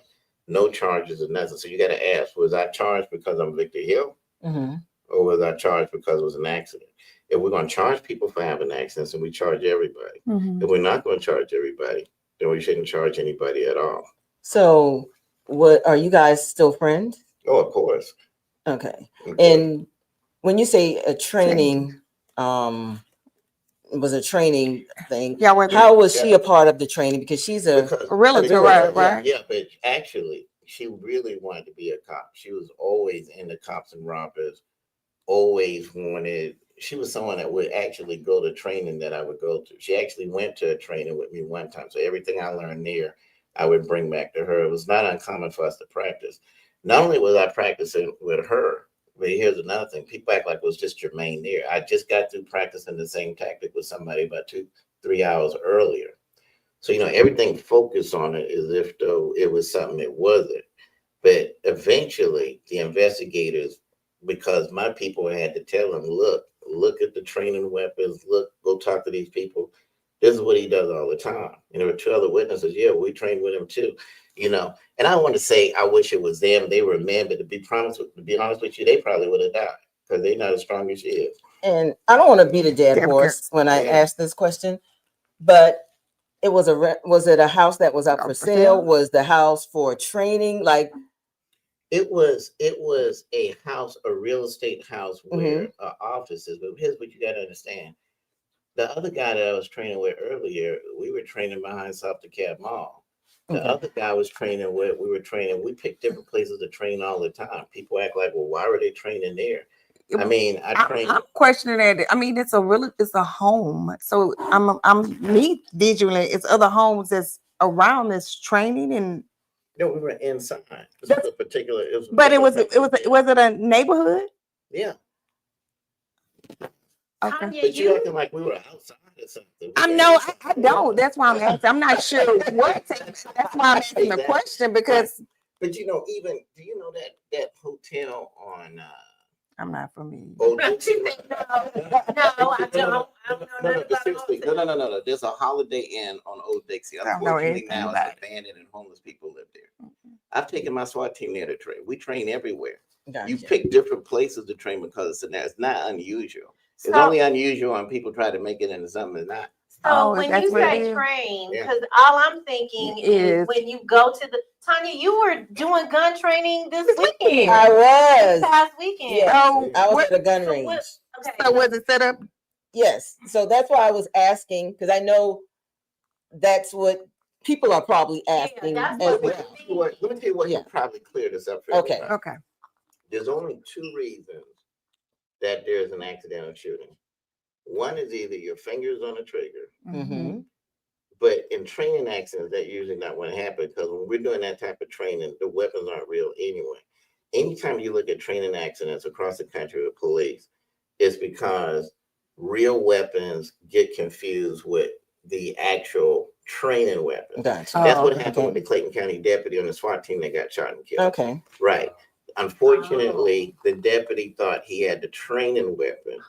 S13: No charges or nothing. So you got to ask, was I charged because I'm Victor Hill? Or was I charged because it was an accident? If we're going to charge people for having accidents, and we charge everybody. If we're not going to charge everybody, then we shouldn't charge anybody at all.
S3: So what are you guys still friends?
S13: Oh, of course.
S3: Okay. And when you say a training, it was a training thing. How was she a part of the training? Because she's a
S2: realtor, right?
S13: Yeah, but actually, she really wanted to be a cop. She was always into cops and robbers, always wanted. She was someone that would actually go to training that I would go to. She actually went to a training with me one time. So everything I learned there, I would bring back to her. It was not uncommon for us to practice. Not only was I practicing with her, but here's another thing. People act like it was just Jermaine there. I just got through practicing the same tactic with somebody about 2-3 hours earlier. So, everything focused on it as if though it was something it wasn't. But eventually the investigators, because my people had to tell them, look, look at the training weapons, go talk to these people. This is what he does all the time. And there were 2 other witnesses. Yeah, we trained with him too, you know. And I want to say, I wish it was them. They were men, but to be honest with you, they probably would have died because they're not as strong as she is.
S3: And I don't want to beat a dead horse when I ask this question, but it was was it a house that was up for sale? Was the house for training? Like
S13: it was a house, a real estate house where offices. But here's what you got to understand: the other guy that I was training with earlier, we were training behind South DeKalb Mall. The other guy was training with, we picked different places to train all the time. People act like, well, why were they training there? I mean,
S2: I'm questioning that. I mean, it's a home. So I'm me visually. It's other homes that's around this training and.
S13: No, we were inside. Was
S2: it a neighborhood?
S13: Yeah.
S2: Okay.
S13: But you acting like we were outside or something.
S2: I don't. That's why I'm asking. I'm not sure what. That's why I'm asking the question because.
S13: But you know, even do you know that hotel on?
S2: I'm not familiar.
S13: Oh,
S17: No, I don't.
S13: No. There's a Holiday Inn on Old Dixie. Unfortunately, now it's abandoned and homeless people live there. I've taken my SWAT team there to train. We train everywhere.
S3: Gotcha.
S13: You pick different places to train because it's not unusual. It's only unusual when people try to make it into something it's not.
S17: So when you say train, because all I'm thinking is when you go to the Tanya, you were doing gun training this weekend.
S3: I was
S17: this past weekend.
S3: Yes. I was at a gun range.
S2: So was it set up?
S3: Yes. So that's why I was asking because I know that's what people are probably asking.
S13: Let me tell you what you probably clear this up for everybody.
S2: Okay.
S13: There's only 2 reasons that there's an accidental shooting. One is either your fingers on the trigger, but in training accidents, that usually not what happens because when we're doing that type of training, the weapons aren't real anyway. Anytime you look at training accidents across the country with police, it's because real weapons get confused with the actual training weapons.
S3: Gotcha.
S13: That's what happened with the Clayton County deputy on the SWAT team that got shot and killed.
S3: Okay.
S13: Right. Unfortunately, the deputy thought he had the training weapon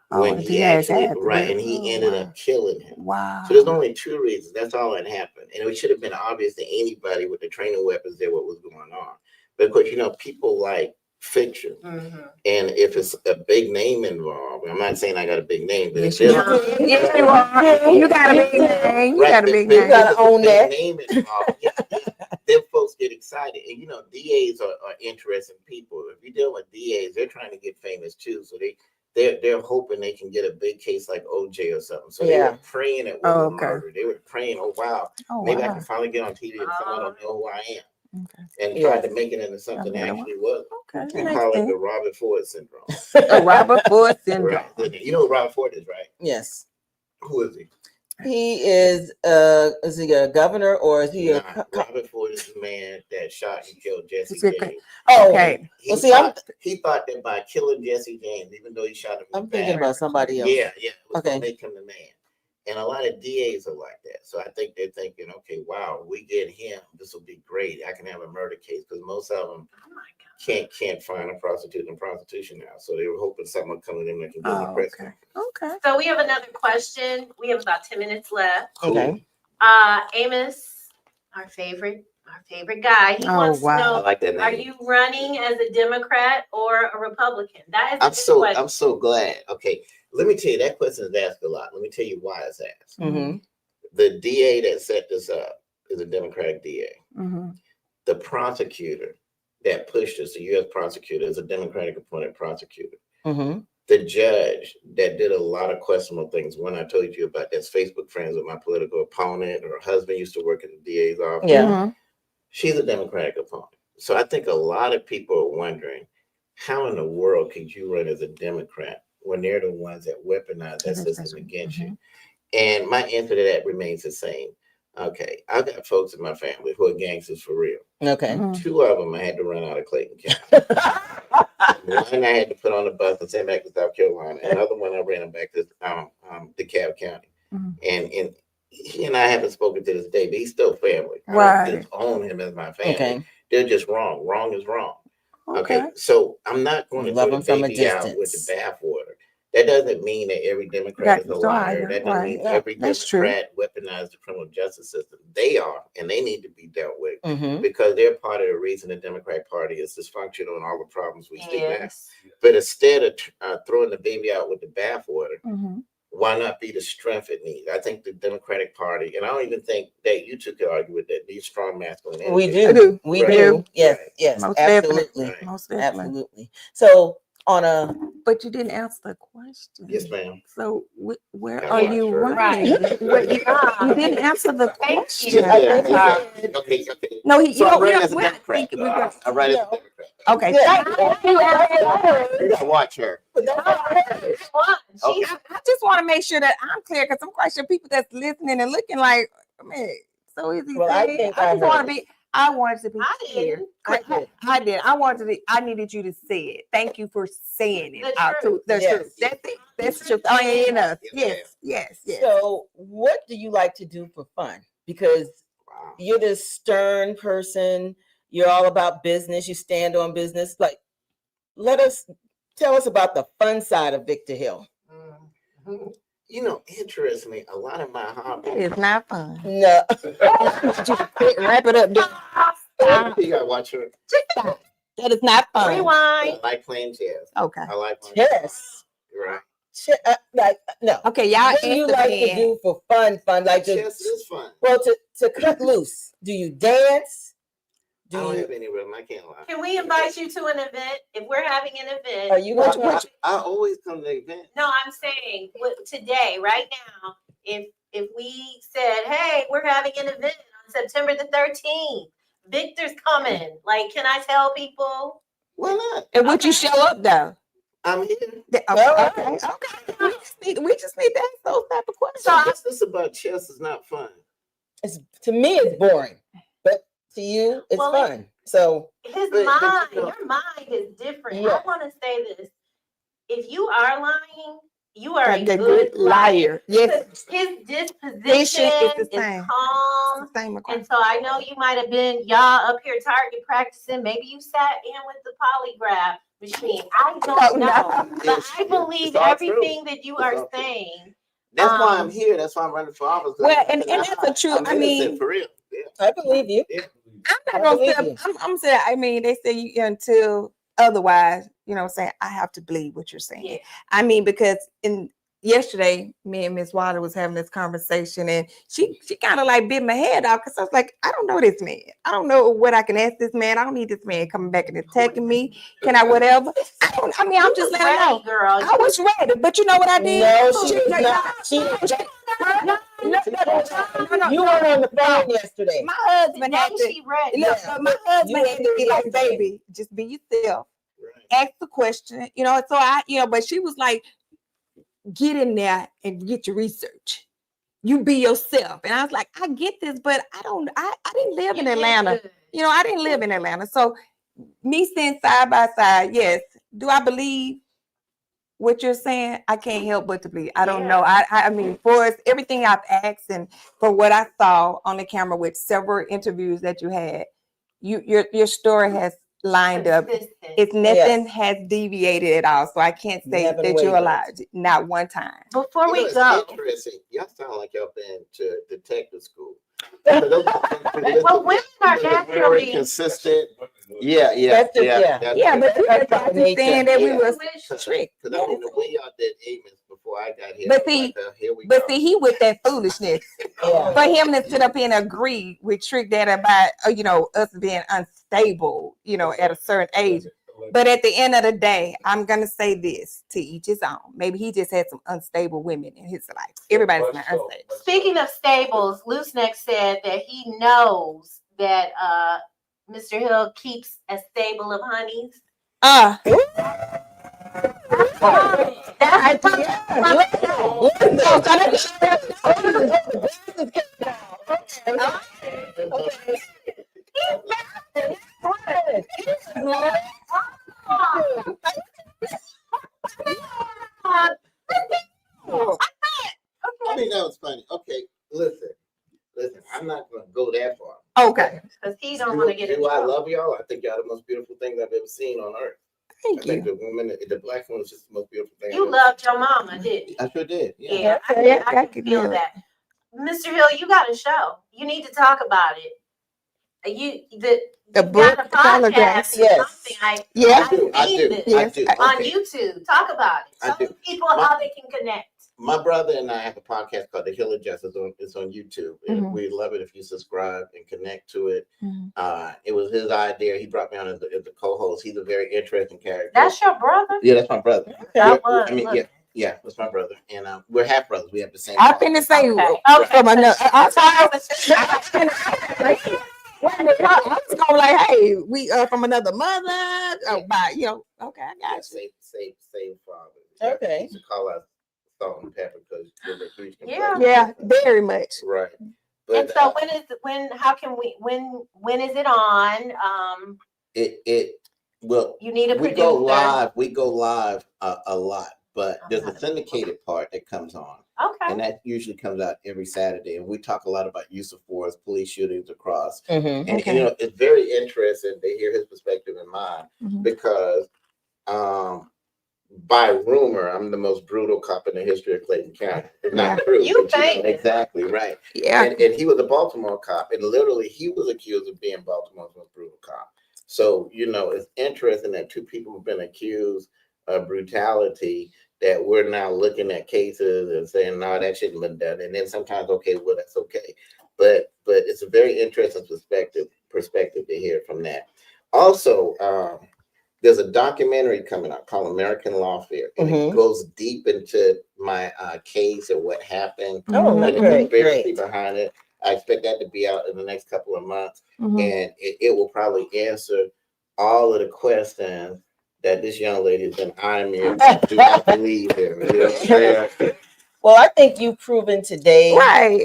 S13: when he actually and he ended up killing him.
S2: Wow.
S13: So there's only 2 reasons. That's all that happened. And it should have been obvious to anybody with the training weapons there what was going on. But of course, you know, people like fiction. And if it's a big name involved, I'm not saying I got a big name, but
S2: yes, you are. You got a big name. You got a big name.
S3: You gotta own that.
S13: Name involved, them folks get excited. And you know, DAs are interesting people. If you deal with DAs, they're trying to get famous too. So they're hoping they can get a big case like OJ or something. So they were praying it was a murder. They were praying, oh wow, maybe I can finally get on TV and someone don't know who I am. And tried to make it into something that actually was. We call it the Robert Ford syndrome.
S2: The Robert Ford syndrome.
S13: Right. You know who Robert Ford is, right?
S3: Yes.
S13: Who is he?
S3: He is he a governor or is he
S13: Robert Ford is the man that shot and killed Jesse James.
S3: Oh, okay.
S13: He thought that by killing Jesse James, even though he shot him,
S3: I'm thinking about somebody else.
S13: Yeah, it was gonna make him the man. And a lot of DAs are like that. So I think they're thinking, okay, wow, we get him. This will be great. I can have a murder case because most of them can't find a prostitute in prostitution now. So they were hoping someone coming in that can get the press.
S2: Okay.
S17: So we have another question. We have about 10 minutes left.
S3: Okay.
S17: Amos, our favorite guy. He wants to know,
S13: I like that name.
S17: are you running as a Democrat or a Republican? That is
S13: I'm so glad. Okay. Let me tell you, that question is asked a lot. Let me tell you why it's asked. The DA that set this up is a Democratic DA. The prosecutor that pushed us, the U.S. prosecutor, is a Democratic appointed prosecutor. The judge that did a lot of questionable things, one I told you about, that's Facebook friends with my political opponent, or her husband used to work at the DA's office.
S3: Yeah.
S13: She's a Democratic opponent. So I think a lot of people are wondering, how in the world could you run as a Democrat when they're the ones that weaponize that system against you? And my answer to that remains the same. Okay, I've got folks in my family who are gangsters for real.
S3: Okay.
S13: 2 of them I had to run out of Clayton County. One I had to put on the bus and send back to South Carolina. Another one I ran him back to DeKalb County. And he and I haven't spoken to this day, but he's still family. I don't just own him as my family.
S3: Okay.
S13: They're just wrong. Wrong is wrong. Okay. So I'm not going to throw the baby out with the bathwater. That doesn't mean that every Democrat is a liar. That doesn't
S2: Right.
S13: mean every
S2: That's true.
S13: Democrat weaponized the criminal justice system. They are, and they need to be dealt with
S3: Mhm.
S13: because they're part of the reason the Democratic Party is dysfunctional and all the problems we see
S3: Yes.
S13: now. But instead of throwing the baby out with the bathwater,
S2: Mm-hmm.
S13: why not be the strength it needs? I think the Democratic Party, and I don't even think that you two could argue with that, these strong masculine
S3: We
S13: energies.
S3: do. We
S13: Right.
S3: do. Yes.
S13: Right.
S3: Yes.
S2: Most
S3: Absolutely.
S2: definitely. Most definitely.
S3: Absolutely. So on a.
S2: But you didn't answer the question.
S13: Yes, ma'am.
S2: So where
S13: Yeah,
S2: are
S13: right,
S2: you
S13: sure.
S2: running? You didn't answer the question.
S13: Okay.
S2: No, you
S13: So I
S2: don't.
S13: ran as a Democrat. I ran as a Democrat.
S2: Okay.
S13: You gotta watch her.
S2: I just want to make sure that I'm clear because I'm quite sure people that's listening and looking like, man, so easy.
S3: Well, I think
S2: I just
S3: I
S2: want
S3: heard
S2: to be. I wanted to be
S17: I
S2: clear.
S17: didn't.
S2: I did. I needed you to say it. Thank you for saying it.
S17: The truth.
S2: The
S3: Yes.
S2: truth. That's it. That's the truth. Oh, yeah, enough. Yes.
S3: So what do you like to do for fun? Because you're this stern person. You're all about business. You stand on business. Like, tell us about the fun side of Victor Hill.
S13: You know, interestingly, a lot of my hobbies.
S2: It's not fun.
S3: No.
S2: Wrap it up.
S13: You gotta watch her.
S2: That is not fun.
S17: Rewind.
S13: I like playing chess.
S2: Okay.
S13: I like playing
S3: Chess.
S13: Right.
S3: No.
S2: Okay, y'all.
S3: What do you like to do for fun? Like
S13: Chess is fun.
S3: Well, to cut loose. Do you dance?
S13: I don't have any rhythm. I can't lie.
S17: Can we invite you to an event? If we're having an event,
S3: Are you
S13: I always come to the event.
S17: no, I'm saying today, right now, if we said, hey, we're having an event on September the 13th, Victor's coming. Like, can I tell people?
S13: Why not?
S2: And would you show up though?
S13: I'm here.
S2: Okay. We just need to ask those type of questions.
S13: So what's this about chess is not fun?
S3: To me, it's boring, but to you, it's fun. So
S17: Your mind is different.
S3: Yeah.
S17: I want to say this. If you are lying, you are a
S2: The
S17: good liar.
S2: Yes.
S17: His disposition
S2: is the
S17: is
S2: same.
S17: calm.
S2: It's the same across.
S17: And so I know you might have been y'all up here target practicing. Maybe you sat in with the polygraph machine. I don't know. But I believe everything that you are saying.
S13: That's why I'm here. That's why I'm running for office.
S2: Well, and that's the truth.
S13: I'm
S2: I mean,
S13: innocent, for real. Yeah.
S3: I believe you.
S13: Yeah.
S2: I'm not gonna say. I'm saying. I mean, they say you until otherwise. You know, what I'm saying I have to believe what you're saying.
S17: Yeah.
S2: I mean, because yesterday, me and Miss Wilder was having this conversation, and she kind of like bit my head off because I was like, I don't know this man. I don't know what I can ask this man. I don't need this man coming back and attacking me. Can I whatever? I mean, I'm just letting her know.
S17: Girl.
S2: I was ready, but you know what I did?
S3: No, she was not. You weren't on the phone yesterday.
S2: My husband had to.
S17: She ready.
S2: Look, but my husband had to be like, baby, just be yourself. Ask the question, you know. So but she was like, get in there and get your research. You be yourself. And I was like, I get this, but I didn't live in Atlanta. You know, I didn't live in Atlanta. So me sitting side by side, yes. Do I believe what you're saying? I can't help but to believe. I don't know. I mean, for everything I've asked and for what I saw on the camera with several interviews that you had, your story has lined up. It's nothing has deviated at all. So I can't say that you're alive. Not one time.
S17: Before we go,
S13: interesting. Y'all sound like y'all been to detective school.
S17: Well, women are
S13: very
S17: naturally
S13: consistent. Yeah.
S2: But you just saying that we were strict.
S13: Because I mean, the way y'all did Amos before I got here.
S2: But see,
S13: here we go.
S2: he with that foolishness. For him to sit up here and agree with Trick that about us being unstable, at a certain age. But at the end of the day, I'm gonna say this, to each his own. Maybe he just had some unstable women in his life. Everybody's not unstable.
S17: Speaking of stables, Loose Neck said that he knows that Mr. Hill keeps a stable of honeys.
S13: I mean, that was funny. Okay, listen. I'm not going to go that far.
S2: Okay.
S17: Because he don't want to get in
S13: Do I
S17: trouble.
S13: love y'all? I think y'all the most beautiful things I've ever seen on earth.
S3: Thank
S13: I think
S3: you.
S13: the black woman is just the most beautiful thing.
S17: You loved your mama, didn't you?
S13: I sure did. Yeah.
S17: Yeah, I can feel that. Mr. Hill, you got a show. You need to talk about it. You
S3: book,
S17: got a podcast or something.
S13: I do.
S17: On YouTube. Talk about it. Tell the people how they can connect.
S13: My brother and I have a podcast called The Hill of Justice. It's on YouTube. And
S3: Mhm.
S13: we'd love it if you subscribe and connect to it.
S3: Mhm.
S13: It was his idea. He brought me on as the co-host. He's a very interesting character.
S17: That's your brother?
S13: Yeah, that's my brother.
S17: Okay.
S13: Yeah, that's my brother. And we're half brothers. We have the same.
S3: I'm finna say from another. I was gonna like, hey, we from another mother. By okay, I got you.
S13: Same father.
S3: Okay.
S13: He used to call us salt and pepper because there's a huge
S3: Yeah, very much.
S13: Right.
S17: And so when is it on?
S13: Well,
S17: you need a
S13: we
S17: producer.
S13: go live a lot, but there's a syndicated part that comes on.
S17: Okay.
S13: And that usually comes out every Saturday. And we talk a lot about use of force, police shootings across.
S3: Mhm.
S13: And
S3: Okay.
S13: it's very interesting to hear his perspective and mine
S3: Mhm.
S13: because by rumor, I'm the most brutal cop in the history of Clayton County. It's not true.
S17: You
S13: but
S17: think?
S13: exactly right.
S3: Yeah.
S13: And he was a Baltimore cop, and literally he was accused of being Baltimore's most brutal cop. So, it's interesting that two people have been accused of brutality that we're now looking at cases and saying, no, that shouldn't have been done. And then sometimes, okay, well, that's okay. But it's a very interesting perspective to hear from that. Also, there's a documentary coming out called American Lawfare, and it goes deep into my case and what happened and the conspiracy behind it. I expect that to be out in the next couple of months, and it will probably answer all of the questions that this young lady has been eyeing me. Do not believe him.
S3: Well, I think you've proven today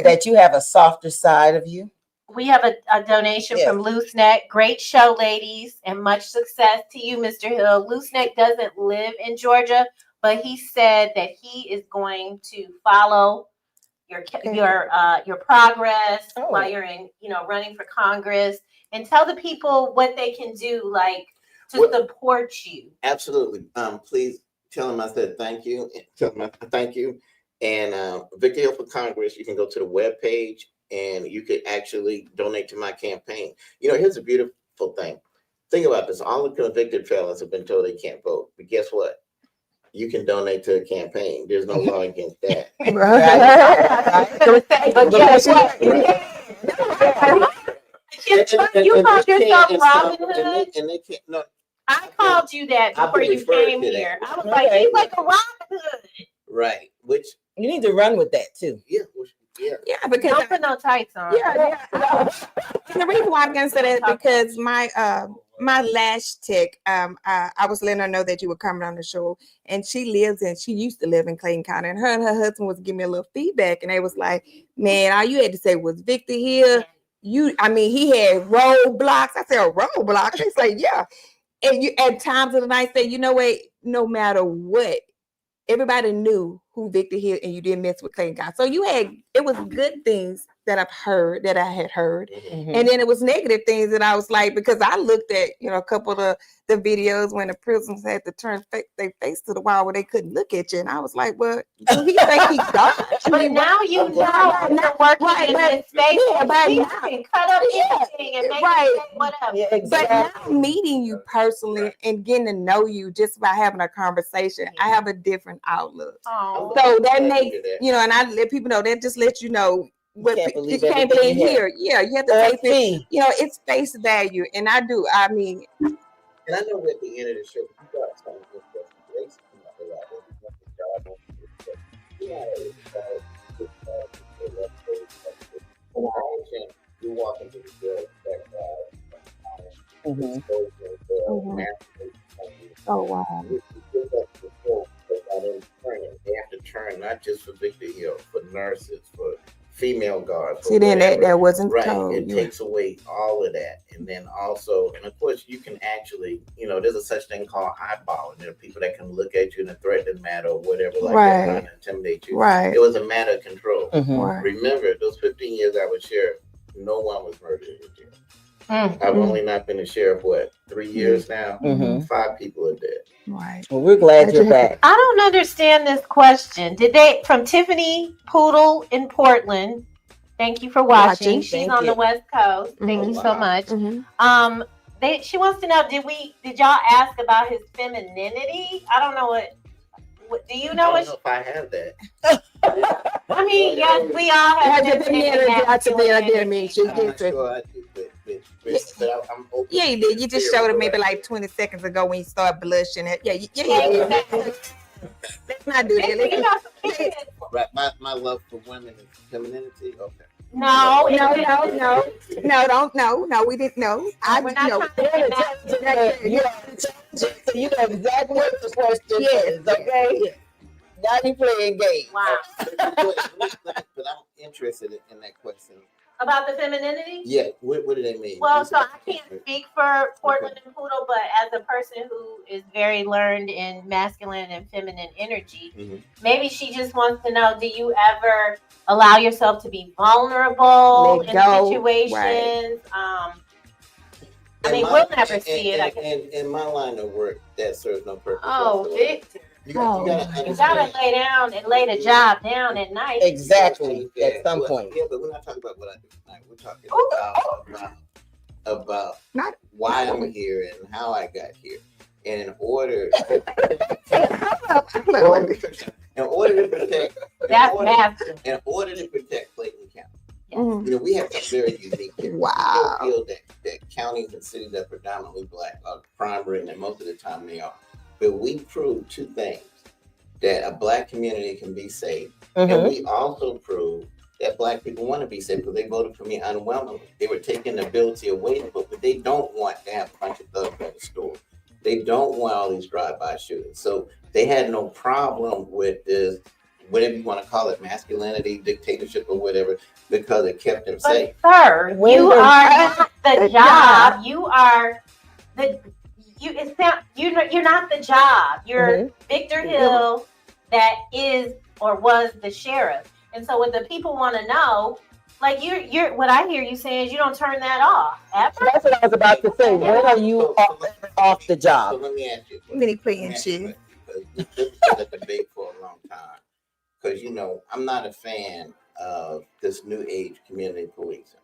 S3: that you have a softer side of you.
S17: We have a donation from Loose Neck. Great show, ladies, and much success to you, Mr. Hill. Loose Neck doesn't live in Georgia, but he said that he is going to follow your progress while you're in, running for Congress, and tell the people what they can do, like to support you.
S13: Absolutely. Please tell him I said thank you. Tell him thank you. And Victor Hill for Congress, you can go to the webpage and you could actually donate to my campaign. Here's a beautiful thing. Think about this. All the convicted felons have been told they can't vote. But guess what? You can donate to a campaign. There's no law against that.
S17: But guess what? You called yourself Robin Hood.
S13: And they can't. No,
S17: I called you that before you came here. I was like, he's like a Robin Hood.
S13: Right. Which
S3: you need to run with that too.
S13: Yeah.
S2: Yeah, because
S17: don't put no tights on.
S2: Yeah. The reason why I'm gonna say that is because my lash tech, I was letting her know that you were coming on the show, and she used to live in Clayton County, and her husband was giving me a little feedback, and they was like, man, all you had to say was Victor here. He had roadblocks. I said, roadblocks? He's like, yeah. And you at times of the night say, you know what, no matter what, everybody knew who Victor Hill, and you didn't mess with Clayton County. So it was good things that I had heard. And then it was negative things that I was like, because I looked at, a couple of the videos when the prisoners had to turn their face to the wall where they couldn't look at you. And I was like, well, do he think he's God?
S17: But now you know you're working in this space. But you can cut up anything and make it whatever.
S3: Yeah, exactly.
S2: But now meeting you personally and getting to know you just by having a conversation, I have a different outlook.
S17: Oh.
S2: So that makes, and I let people know, that just lets you know, what you can't believe here. Yeah, you have to take it. It's face value, and I do. I mean,
S13: and I know at the end of the show, you got some good questions. You walk into the jail,
S2: oh wow.
S13: They have to turn not just for Victor Hill, for nurses, for female guards.
S2: See, then that wasn't
S13: right.
S2: told.
S13: It takes away all of that, and then also, and of course, you can actually, there's a such thing called eyeballing. There are people that can look at you in a threatening manner or whatever, like that, trying to intimidate you.
S2: Right.
S13: It was a matter of control.
S2: Right.
S13: Remember, those 15 years I was sheriff, no one was murdered in jail. I've only not been a sheriff, 3 years now? 5 people are dead.
S7: Right.
S3: Well, we're glad you're back.
S17: I don't understand this question. Did they from Tiffany Poodle in Portland? Thank you for watching. She's
S3: Thank
S17: on
S3: you.
S17: the West Coast. Thank you so
S13: Wow.
S17: much. She wants to know, did y'all ask about his femininity? I don't know what do you know
S13: I
S17: what
S13: don't know if I have that.
S17: I mean, yes, we all have femininity.
S13: I'm not sure I do, but I'm open.
S2: Yeah, you did. You just showed it maybe like 20 seconds ago when you started blushing. Yeah. Let's not do that.
S13: Right, my love for women is femininity. Okay.
S2: No, we didn't know.
S17: We're not trying to get that.
S3: You know exactly what the question is, okay? Now you playing games.
S17: Wow.
S13: But I'm interested in that question.
S17: About the femininity?
S13: Yeah, what do they mean?
S17: Well, so I can't speak for Portland and Poodle, but as a person who is very learned in masculine and feminine energy, maybe she just wants to know, do you ever allow yourself to be vulnerable in situations? Right. I mean, we'll never see it.
S13: And in my line of work, that serves no purpose.
S17: Oh, Victor.
S13: You gotta
S17: lay down and lay the job down at night.
S3: Exactly. At some point.
S13: Yeah, but we're not talking about what I do tonight. We're talking about why I'm here and how I got here. And in order to protect, in order to protect Clayton County, we have a very unique here.
S2: Wow.
S13: We feel that counties and cities that are predominantly black are crime ridden, and most of the time they are. But we proved 2 things: that a black community can be safe, and we also proved that black people want to be safe because they voted for me unwillingly. They were taking the ability away, but they don't want to have a bunch of thugs at the store. They don't want all these drive-by shootings. So they had no problem with this, whatever you want to call it, masculinity, dictatorship, or whatever, because it kept them safe.
S17: Sir, you are not the job. You are the. You're not the job. You're Victor Hill, that is or was the sheriff. And so what the people want to know, like you're what I hear you saying is you don't turn that off ever.
S3: That's what I was about to say. When are you off the job?
S13: So let me ask you.
S2: Many playing shit.
S13: This is a debate for a long time. Because I'm not a fan of this new age community policing.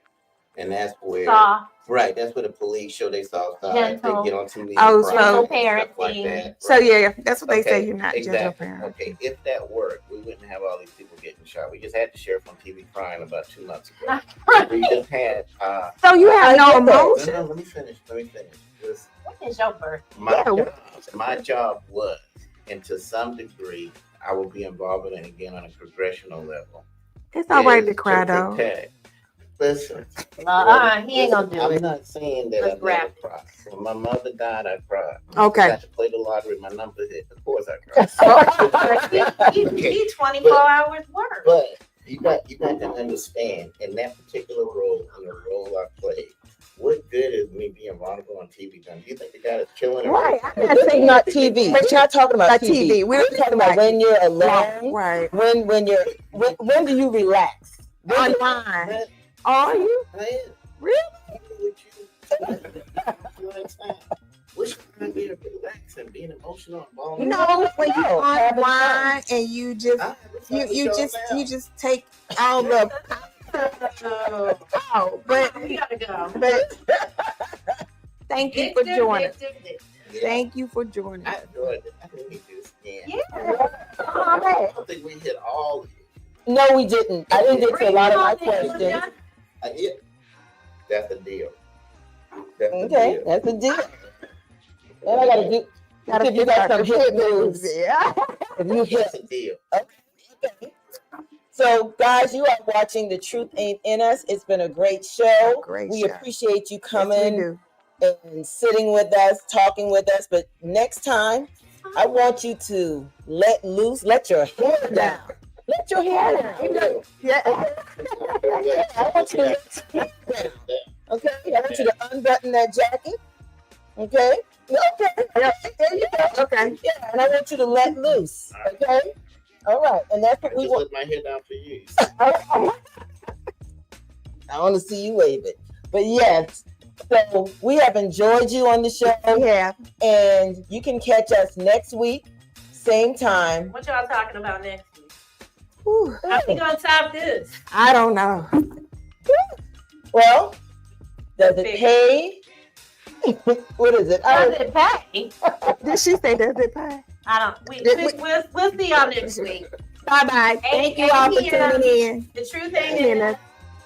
S13: And that's where that's where the police show they soft side. They get on TV.
S2: So
S17: parenting.
S13: Like that.
S2: So yeah, that's what they say. You're not gentle parent.
S13: Okay, if that worked, we wouldn't have all these people getting shot. We just had the sheriff on TV crying about 2 months ago. We just had.
S2: So you have no emotion.
S13: No, let me finish.
S17: What is your birthday?
S13: My job was, and to some degree, I will be involved in it again on a congressional level.
S2: It's all right to cry though.
S13: Listen,
S17: he ain't gonna do it.
S13: I'm not saying that I never cried. When my mother died, I cried.
S2: Okay.
S13: I got to play the lottery, my number hit. Of course I cried.
S17: He 24 hours work.
S13: But you got to understand, in that particular role, in the role I played, what good is me being vulnerable on TV done? Do you think the guy is killing her?
S3: Right. I'm not saying not TV. We're not talking about TV. We're talking about when you're alone.
S2: Right.
S3: When do you relax?
S2: Online. Are you?
S13: I am.
S2: Really?
S13: What's going to be relaxing, being emotional and vulnerable?
S2: When you online and you just take all the but
S17: we gotta go.
S2: But thank you for joining. Thank you for joining.
S13: I enjoyed it. I think we do this again.
S17: Yeah.
S13: I don't think we hit all of it.
S3: No, we didn't. I didn't get to a lot of my questions.
S13: That's a deal.
S3: That's a deal. Then I gotta give you guys some hit moves.
S2: Yeah.
S3: If you hit
S13: That's a deal.
S3: Okay. So, guys, you are watching The Truth Ain't In Us. It's been a great show. We appreciate you coming and sitting with us, talking with us. But next time, I want you to let loose, let your hair down. Let your hair down. Yeah. I want you to let your hair down. Okay? I want you to unbutton that jacket. Okay? Okay. There you go. Okay. Yeah, and I want you to let loose. Okay? All right. And that's what we want.
S13: Let my hair down for you.
S3: I want to see you wave it. But yes, So we have enjoyed you on the show.
S2: Yeah.
S3: And you can catch us next week, same time.
S17: What y'all talking about next week? How we gonna top this?
S2: I don't know.
S3: Well, does it pay? What is it?
S17: Does it pay?
S2: Did she say does it pay?
S17: I don't. We'll see y'all next week.
S2: Bye bye. Thank you all for tuning in.
S17: The true thing is,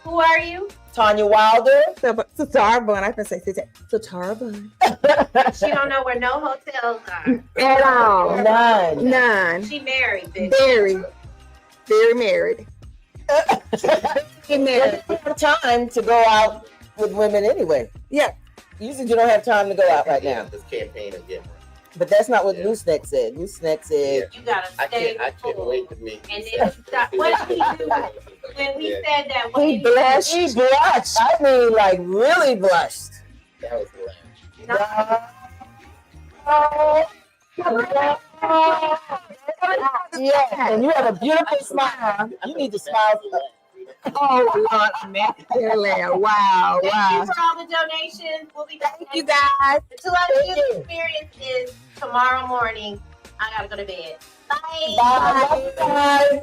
S17: who are you?
S3: Tanya Wilder.
S2: Satara Bun. I can say Satara Bun.
S17: She don't know where no hotels are.
S2: At all.
S3: None.
S17: She married, bitch.
S2: Very married.
S3: You have time to go out with women anyway. Yeah. Usually you don't have time to go out right now.
S13: This campaign again.
S3: But that's not what Loose Neck said. Loose Neck said,
S17: You gotta stay.
S13: I can't wait to meet.
S17: And then what did he do when we said that? What
S3: he
S17: did
S3: blushed. He blushed. I mean, like really blushed.
S13: That was hilarious.
S3: Yeah, and you have a beautiful smile. You need to smile.
S2: Oh Lord, wow.
S17: Thank you for all the donations. We'll be back.
S2: Thank you guys.
S17: The 2 Live Studios experience is tomorrow morning. I gotta go to bed. Bye.
S3: Bye.